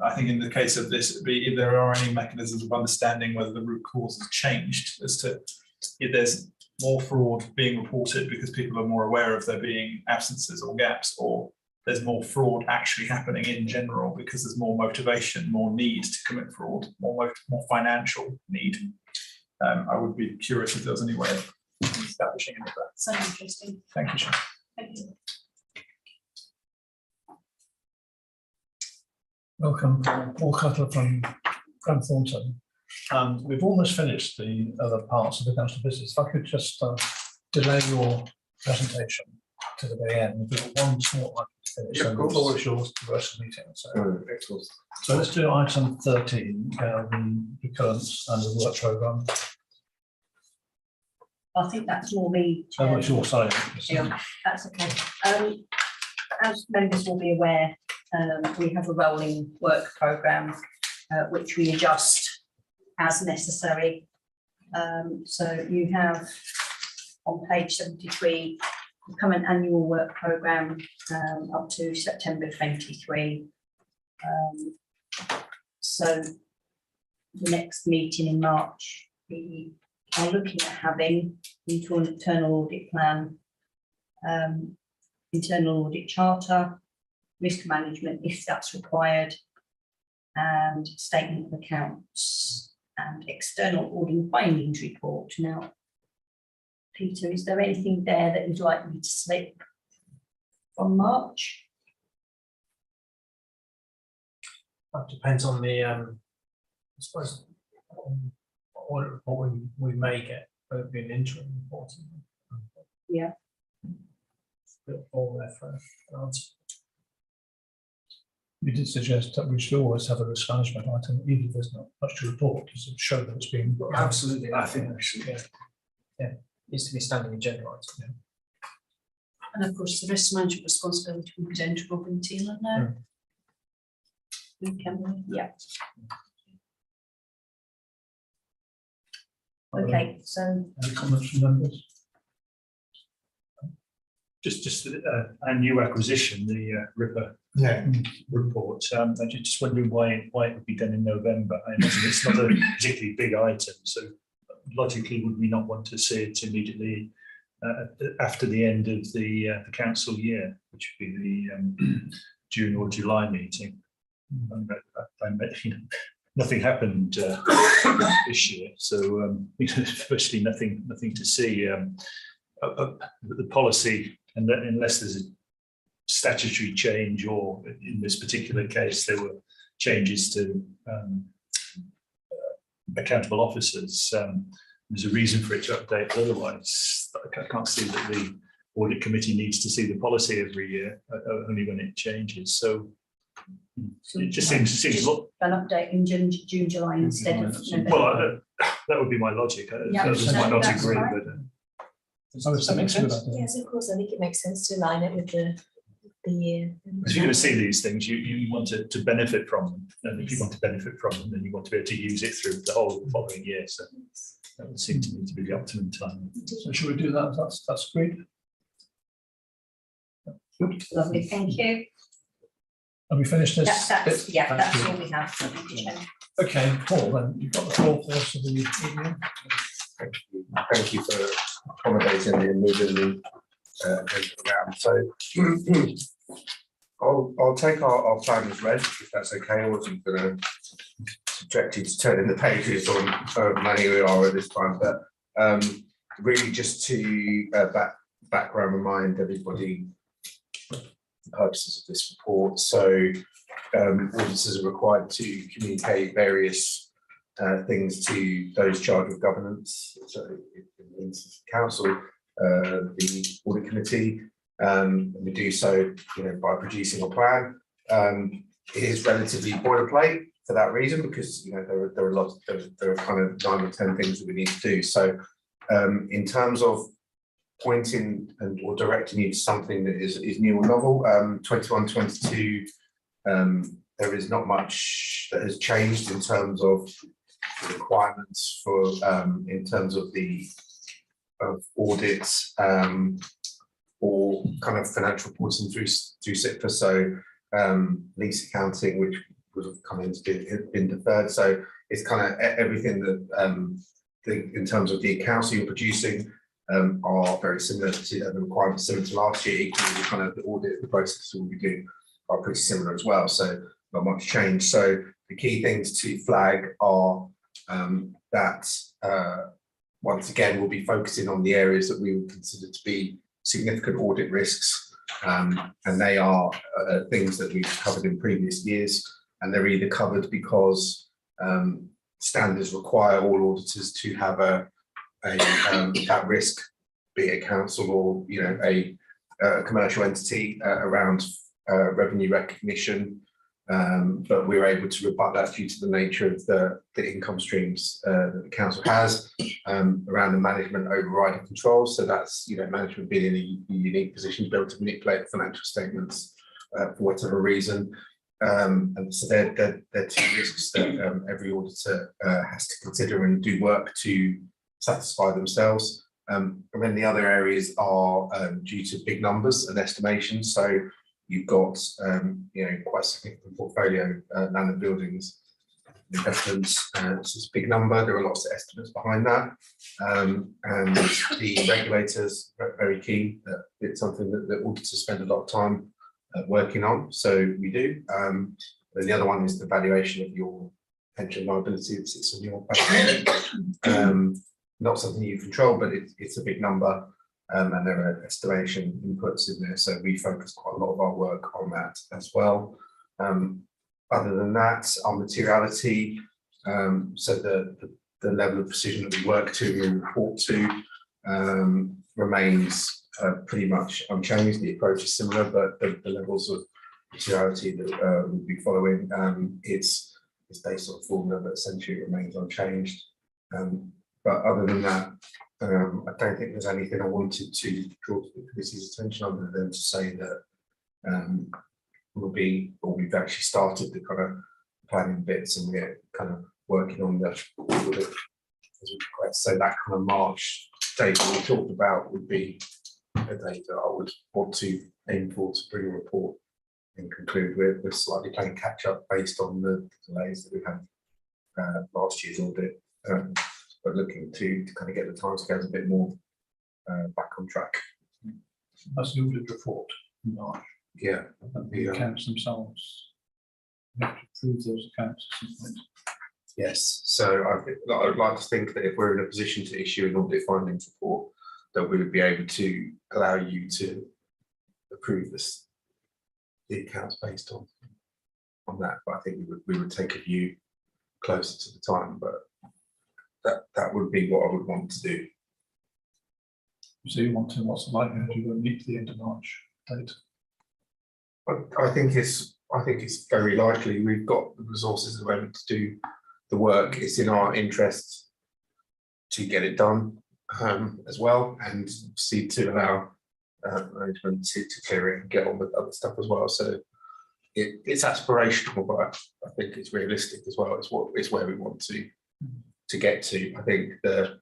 I think in the case of this, it'd be if there are any mechanisms of understanding whether the root cause has changed, as to if there's more fraud being reported because people are more aware of there being absences or gaps, or there's more fraud actually happening in general because there's more motivation, more need to commit fraud, more financial need. I would be curious if there was any way of establishing any of that. Sounds interesting. Thank you, Chair. Thank you. Welcome, Paul Cutler from Thornton. We've almost finished the other parts of the council business. If I could just delay your presentation to the very end. We've got one small item to finish, and the floor is yours for the rest of the meeting. So let's do item 13, the recurrence and the work programme. I think that's more me. Oh, it's your side. Yeah, that's okay. As members will be aware, we have a rolling work programme which we adjust as necessary. So you have on page 73 the current annual work programme up to September 23. So the next meeting in March, we are looking at having internal audit plan, internal audit charter, risk management if that's required, and statement of accounts and external audit findings report. Now, Peter, is there anything there that you'd like me to slip from March? That depends on the, I suppose, audit report we may get, but it'll be an interim report. Yeah. All there for an answer. We did suggest that we should always have a risk management item, even if there's not much to report, to show that it's been. Absolutely. I think we should. Yeah. Needs to be standing agenda item. And of course, the risk management responsibility will be down to Robin Taylor now. Yeah. Okay, so Any comments from members? Just a new acquisition, the Ripper report. I'm just wondering why it would be done in November. I imagine it's not a particularly big item, so logically would we not want to see it immediately after the end of the council year, which would be the June or July meeting? Nothing happened this year, so virtually nothing to see. The policy, and unless there's a statutory change, or in this particular case there were changes to accountable officers, there's a reason for it to update. But otherwise, I can't see that the audit committee needs to see the policy every year, only when it changes. So it just seems an update in June, July instead of November. well. That would be my logic. Yeah, Others might not that's agree, fine. but. That makes sense. Yes, of course, I think it makes sense to align it with the year. If you're going to see these things, you want to benefit from them, and if you want to benefit from them, then you want to be able to use it through the whole following year. So that would seem to me to be the optimum time. So should we do that? That's great. Good. Lovely, thank you. Have we finished this? That's bit? yeah, Thank that's you. all we have. Thank you, Chair. Okay, Paul, then you've got the floor for us for the evening. Thank you for accommodating me and moving the around. So I'll take our plan as read, if that's okay. I wasn't going to subject you to turning the pages on many we are at this time, but really just to background remind everybody the purposes of this report. So auditors are required to communicate various things to those charged with governance, so in the instance of council, the audit committee, and we do so, by producing a plan. It is relatively boilerplate for that reason, because there are lots, there are kind of 9 or 10 things that we need to do. So in terms of pointing or directing you to something that is new or novel, 21-22, there is not much that has changed in terms of the requirements for in terms of the audits or kind of financial reporting through SIPA. So lease accounting, which would have come in, been deferred. So it's kind of everything that in terms of the accounts you're producing are very similar to the requirements similar to last year. Equally, the kind of the audit, the processes we'll be doing are pretty similar as well. So not much change. So the key things to flag are that once again, we'll be focusing on the areas that we would consider to be significant audit risks, and they are things that we've covered in previous years, and they're either covered because standards require all auditors to have that risk, be it a council or a commercial entity around revenue recognition. But we're able to rebut that due to the nature of the income streams that the council has around the management overriding controls. So that's management being in a unique position to be able to manipulate the financial statements for whatever reason. And so they're two risks that every auditor has to consider and do work to satisfy themselves. And then the other areas are due to big numbers and estimations. So you've got quite a significant portfolio, land and buildings investments. It's a big number. There are lots of estimates behind that, and the regulators are very keen that it's something that auditors spend a lot of time working on. So we do. And the other one is the valuation of your pension liability that sits on your balance sheet. Not something you control, but it's a big number, and there are estimation inputs in there. So we focus quite a lot of our work on that as well. Other than that, our materiality, so the level of precision that we work to and report to remains pretty much unchanged. The approach is similar, but the levels of materiality that we'll be following, it's based on formula, but essentially it remains unchanged. But other than that, I don't think there's anything I wanted to draw to the committee's attention other than to say that we've actually started the kind of planning bits, and we're kind of working on the as we progress. So that kind of March date that we talked about would be a date that I would want to aim for to bring a report and conclude with. We're slightly playing catch up based on the delays that we had last year's audit, but looking to kind of get the timescales a bit more back on track. That's an audit report in March. Yeah, And the accounts themselves, we have to approve those accounts at some point. yes. So I would like to think that if we're in a position to issue an audit findings report, that we would be able to allow you to approve the accounts based on that. But I think we would take a view closer to the time, but that would be what I would want to do. So you want to, what's the likelihood you will meet the end of March date? I think it's very likely. We've got the resources at the moment to do the work. It's in our interest to get it done as well, and see to allow management to clear it and get on with other stuff as well. So it's aspirational, but I think it's realistic as well. It's where we want to get to. I think the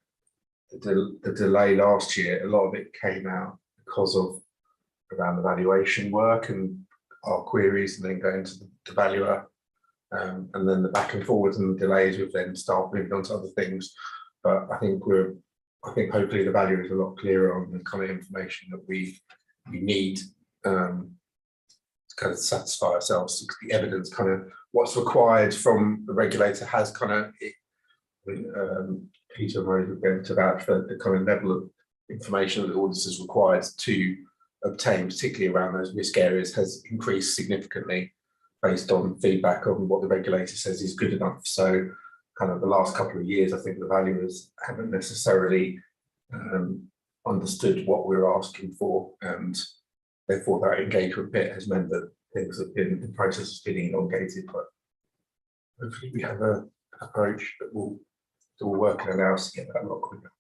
delay last year, a lot of it came out because of around the valuation work and our queries, and then going to the valuer, and then the back and forwards and the delays with then staff moving on to other things. But I think hopefully the valuer is a lot clearer on the kind of information that we need to kind of satisfy ourselves. The evidence, kind of what's required from the regulator, has kind of Peter and Rose were going to vouch for the kind of level of information that the auditors required to obtain, particularly around those risk areas, has increased significantly based on feedback on what the regulator says is good enough. So kind of the last couple of years, I think the valuers haven't necessarily understood what we're asking for, and therefore that engagement bit has meant that things have been, the process has been elongated. But hopefully we have an approach that will work and allow us to get that a lot quicker.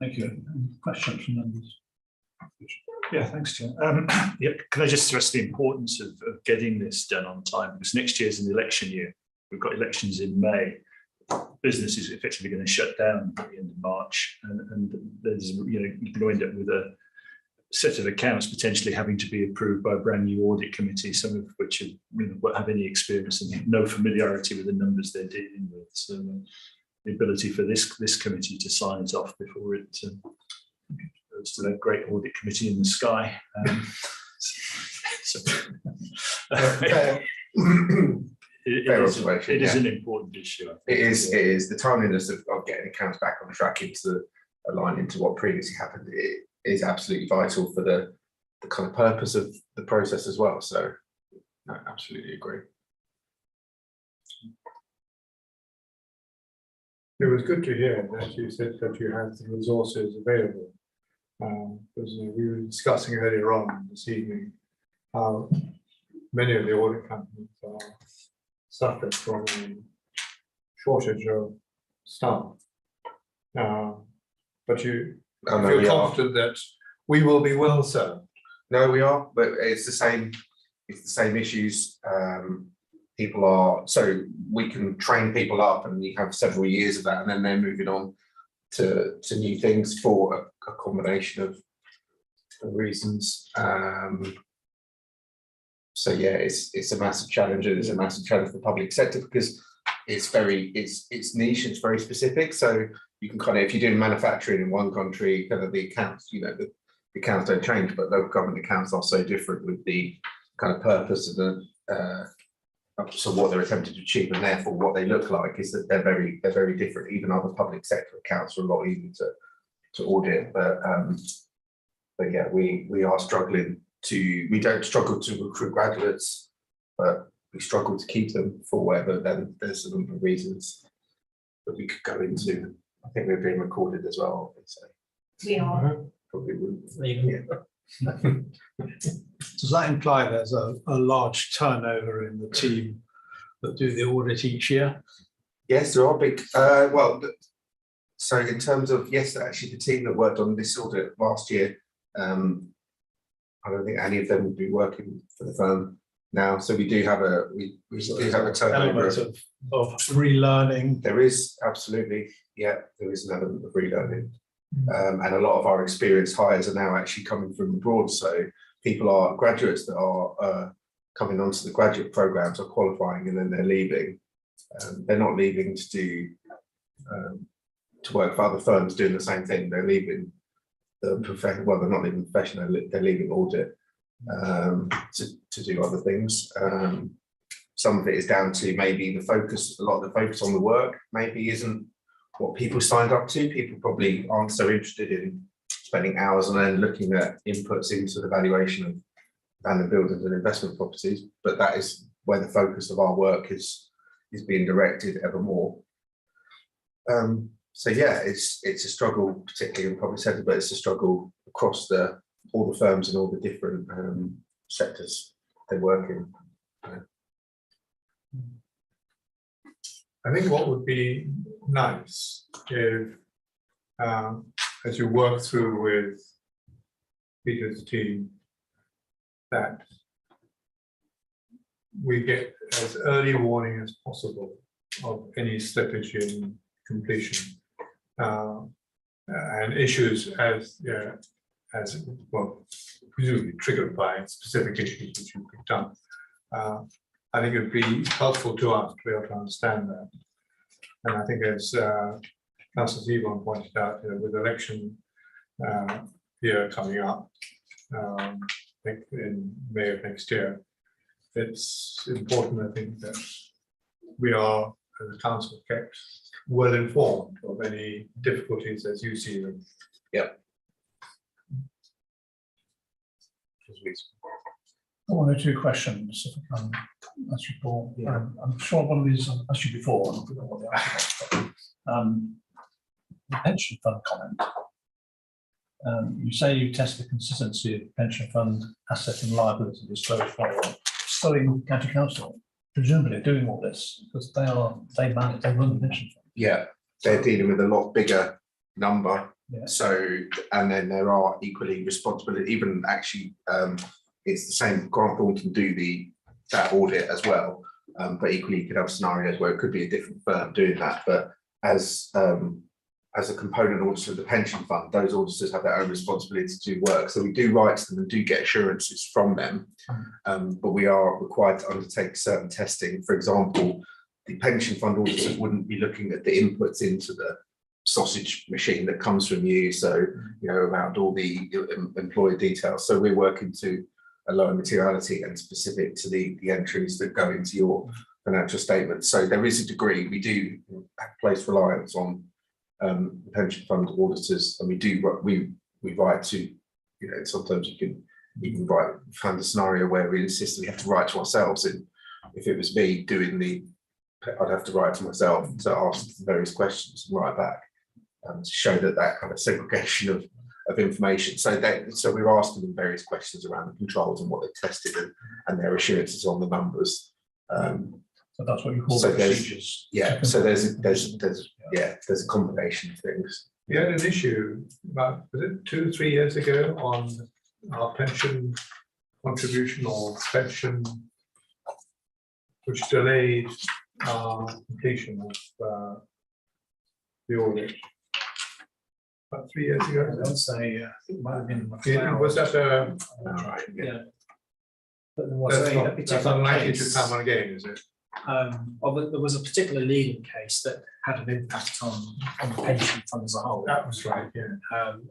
Thank you. Any questions from members? Yeah, thanks, Chair. Yeah, can I just stress the importance of getting this done on time? Because next year's an election year. We've got elections in May. Business is effectively going to shut down at the end of March, and there's, you're going to end up with a set of accounts potentially having to be approved by a brand new audit committee, some of which won't have any experience and no familiarity with the numbers they're dealing with. So the ability for this committee to sign it off before it goes to that great audit committee in the sky. It is an important issue. It is the timeliness of getting accounts back on track into align into what previously happened. It is absolutely vital for the kind of purpose of the process as well. So I absolutely agree. It was good to hear that you said that you had the resources available. Because we were discussing earlier on this evening how many of the audit companies are suffering from a shortage of staff. But you feel confident that we will be well served. No, we are, but it's the same. It's the same issues. People are, so we can train people up, and we have several years of that, and then they're moving on to new things for a combination of reasons. So yeah, it's a massive challenge, and it's a massive challenge for the public sector because it's niche, it's very specific. So you can kind of, if you're doing manufacturing in one country, kind of the accounts, the accounts don't change, but local government accounts are so different with the kind of purpose of the so what they're attempting to achieve, and therefore what they look like is that they're very different. Even other public sector accounts are a lot easier to audit, but yeah, we are struggling to. We don't struggle to recruit graduates, but we struggle to keep them for whatever. Then there's a number of reasons that we could go into. I think we're being recorded as well. So We are. probably wouldn't. Legal. Does that imply there's a large turnover in the team that do the audit each year? Yes, there are big. So in terms of, yes, actually the team that worked on this audit last year, I don't think any of them would be working for the firm now. So we do have a do have a turnover Element of relearning. There is absolutely, yeah, there is an element of relearning, and a lot of our experienced hires are now actually coming from abroad. So people are graduates that are coming onto the graduate programs, are qualifying, and then they're leaving. They're not leaving to do to work for other firms doing the same thing. They're leaving the profession. Well, they're not leaving the profession. They're leaving audit to do other things. Some of it is down to maybe the focus. A lot of the focus on the work maybe isn't what people signed up to. People probably aren't so interested in spending hours on end looking at inputs into the valuation of abandoned buildings and investment properties. But that is where the focus of our work is being directed ever more. So yeah, it's a struggle, particularly in public sector, but it's a struggle across all the firms and all the different sectors they work in. I think what would be nice if, as you work through with Peter's team, that we get as early warning as possible of any slippage in completion, and issues as well, presumably triggered by specific issues which you picked up. I think it would be helpful to us to be able to understand that. And I think, as Councillor Zevon pointed out, with election year coming up, I think in May of next year, it's important, I think, that we are, as a council, kept well informed of any difficulties as you see them. Yep. One or two questions, if I can ask you, Paul. I'm sure one of these I asked you before, and I forgot what the answer was. The pension fund comment. You say you test the consistency of pension fund asset and liability disclosed by Stirling County Council, presumably doing all this because they run the pension fund. Yeah, they're dealing with a lot bigger number. Yeah. So, and then there are equally responsibility, even actually, it's the same. Grant Thornton do that audit as well, but equally you could have scenarios where it could be a different firm doing that. But as a component auditor of the pension fund, those auditors have their own responsibility to do work. So we do write to them and do get assurances from them, but we are required to undertake certain testing. For example, the pension fund auditors wouldn't be looking at the inputs into the sausage machine that comes from you. So, around all the employer details. So we're working to a lower materiality and specific to the entries that go into your financial statements. So there is a degree, we do place reliance on the pension fund auditors, and we write to, sometimes you can write, find a scenario where we insist we have to write to ourselves. And if it was me doing I'd have to write to myself to ask various questions and write back to show that kind of segregation of information. So we're asking them various questions around the controls and what they tested and their assurances on the numbers. So that's what you call So the procedures. Yeah. So there's a combination of things. We had an issue about, was it 2 or 3 years ago, on our pension contribution or pension, which delayed completion of the audit. About 3 years ago. I would say, it might have been. Was that a? Right. Yeah. But there was a That's particular unlikely to case, come again, is it? there was a particular leading case that had an impact on the pension fund as a whole. That was right, yeah.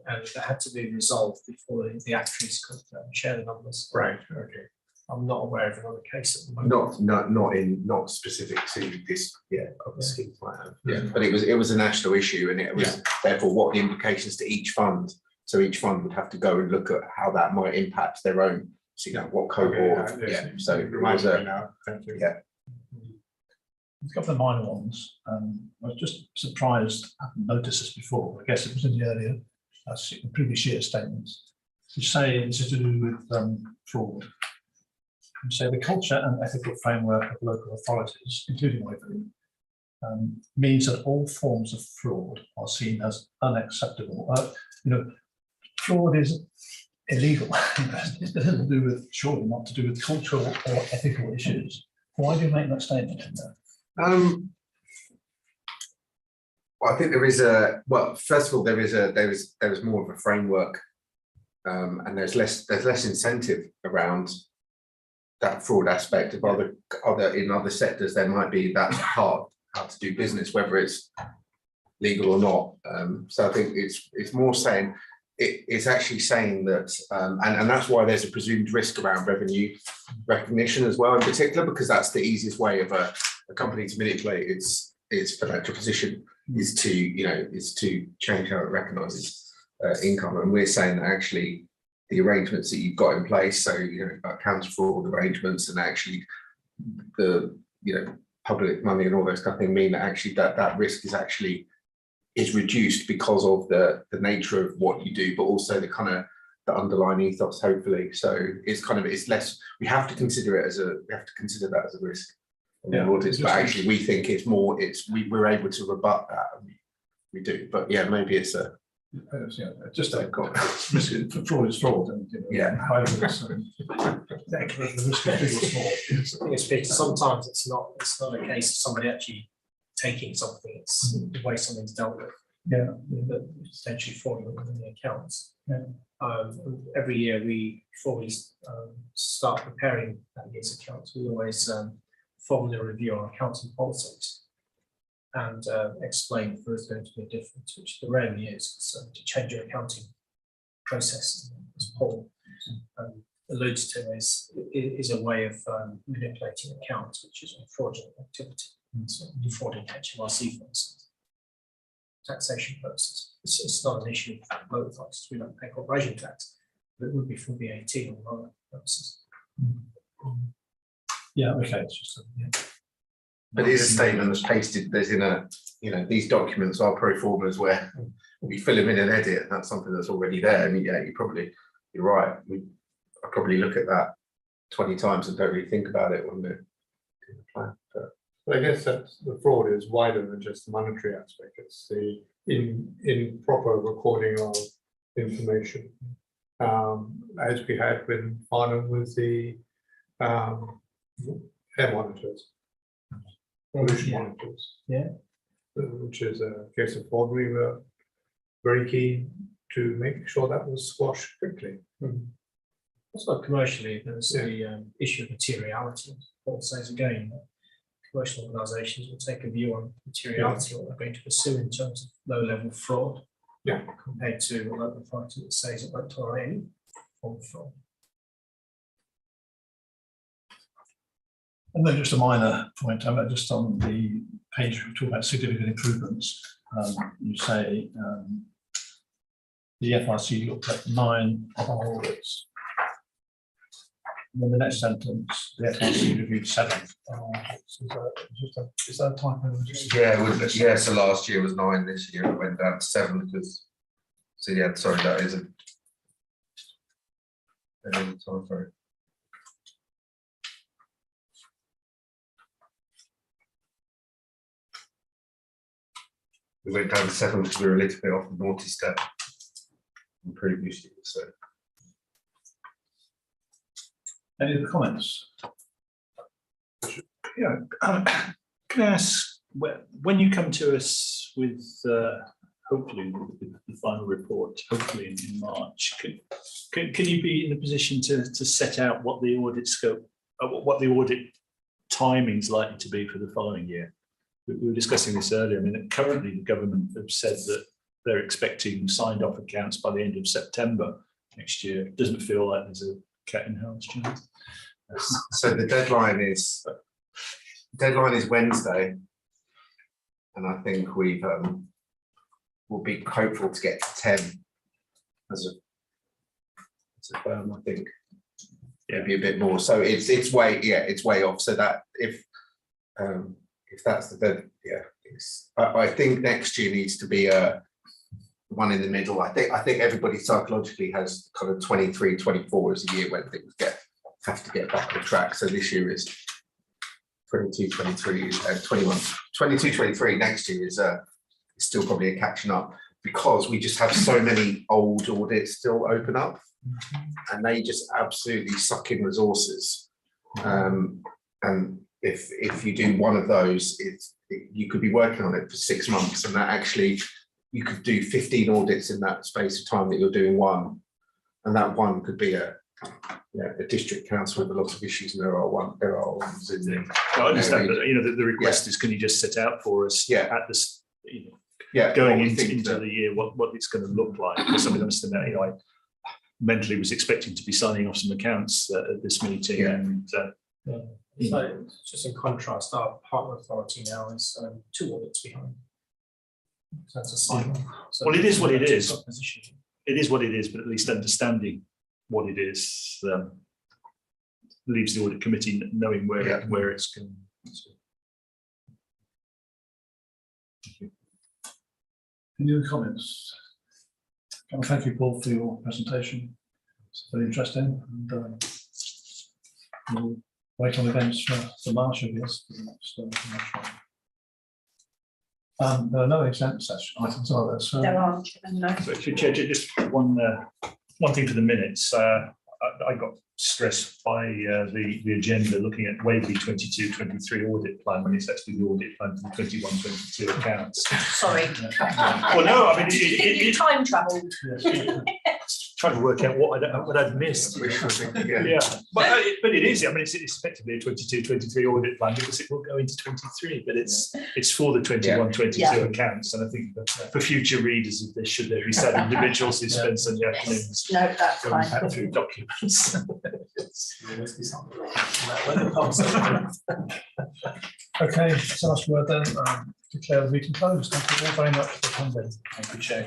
And that had to be resolved before the actuaries could share the numbers. Right, okay. I'm not aware of another case at the moment. Not specific to this, other schemes might have. But it was a national issue, and it was therefore what the implications to each fund. So each fund would have to go and look at how that might impact their own, so what cohort. So it was Thank you. A couple of minor ones. I was just surprised, I hadn't noticed this before. I guess it was in the earlier, previous year statements. You say this is to do with fraud. You say the culture and ethical framework of local authorities, including Waverley, means that all forms of fraud are seen as unacceptable. Fraud is illegal. It doesn't do with, surely not to do with cultural or ethical issues. Why do you make that statement in there? Well, I think there is first of all, there is more of a framework, and there's less incentive around that fraud aspect of in other sectors. There might be that hard to do business, whether it's legal or not. So I think it's more saying it's actually saying that, and that's why there's a presumed risk around revenue recognition as well, in particular, because that's the easiest way of a company to manipulate its financial position is to change how it recognises income. And we're saying that actually the arrangements that you've got in place, so counter fraud arrangements, and actually the public money and all those kind of things, mean that actually that risk is reduced because of the nature of what you do, but also the underlying ethos, hopefully. So it's less. We have to consider that as a risk. Audits, but actually we think it's more. We're able to rebut that. And we do, but maybe it's a. Just a risk. Fraud is fraud, and however it's, the risk is big or small. Yes, Peter, sometimes it's not a case of somebody actually taking something. It's the way something's dealt with. That potentially falling within the accounts. Every year before we start preparing that year's accounts, we always formally review our accounting policies and explain if there is going to be a difference, which there rarely is. So to change your accounting process, as Paul alludes to, is a way of manipulating accounts, which is a fraudulent activity. So defrauding HMRC, for instance, taxation purposes. It's not an issue for local authorities. We don't pay corporation tax, but it would be for VAT or other purposes. Okay. It's just But it is a statement that's pasted. There's these documents are pro formas where we fill them in and edit. That's something that's already there. And you're right. I probably look at that 20 times and don't really think about it when we're doing the plan. But I guess that the fraud is wider than just the monetary aspect. It's the improper recording of information, as we had with Farnham with the air monitors, pollution monitors. Which is a case of fraud. We were very keen to make sure that was squashed quickly. Also, commercially, there's the issue of materiality. Paul says again, commercial organisations will take a view on materiality, what they're going to pursue in terms of low-level fraud, compared to a local authority that says it won't tolerate any form of fraud. And then just a minor point, just on the page we talk about significant improvements. You say the FRC looked at 9 of our audits. And then the next sentence, the FRC reviewed 7. Is that a typo? So last year was 9. This year it went down to 7 because. So sorry, that isn't. Sorry. We went down to 7 because we were a little bit off the naughty step in previous years. So. Any other comments? Can I ask, when you come to us with hopefully the final report, hopefully in March, can you be in a position to set out what the audit scope, what the audit timing is likely to be for the following year? We were discussing this earlier. I mean, currently the government have said that they're expecting signed off accounts by the end of September next year. It doesn't feel like there's a cat in house, So the deadline is Wednesday. And I think we'll be hopeful to get to 10 as a firm, I think. Maybe a bit more. So it's way off. So that if that's the dead, I think next year needs to be a one in the middle. I think everybody psychologically has kind of 23, 24 as a year when things have to get back on track. So this year is 22, 23, 21, 22, 23. Next year is still probably a catching up because we just have so many old audits still open up, and they just absolutely suck in resources. And if you do one of those, you could be working on it for 6 months, and that actually you could do 15 audits in that space of time that you're doing one, and that one could be a district council with a lot of issues, and there are ones in there. I understand that, the request is, can you just set out for us at this, going into the year what it's going to look like? Because I understand that, I mentally was expecting to be signing off some accounts at this meeting, and So just in contrast, our partner authority now is 2 audits behind. So that's a sign. So well, it is what it is. Position. It is what it is, but at least understanding what it is leaves the audit committee knowing where it's going. Any other comments? Well, thank you, Paul, for your presentation. It's very interesting, and we'll wait on events for March, I guess, for the next March. There are no exempt session items, are there? So There aren't, no. So, Chair, just one thing for the minutes. I got stressed by the agenda looking at Waverley 22-23 audit plan when it's actually the audit plan for the 21-22 accounts. Sorry. Well, no, I mean, You time travelled. trying to work out what I'd missed. Yeah, but it is. I mean, it's effectively a 22-23 audit plan because it will go into 23, but it's for the 21-22 accounts. And I think that for future readers of this, should there be sad individuals who spend Sunday afternoons No, that's going fine. back through documents. okay, so last word then. Declare the meeting closed. Thank you all very much for attending. Thank you, Chair.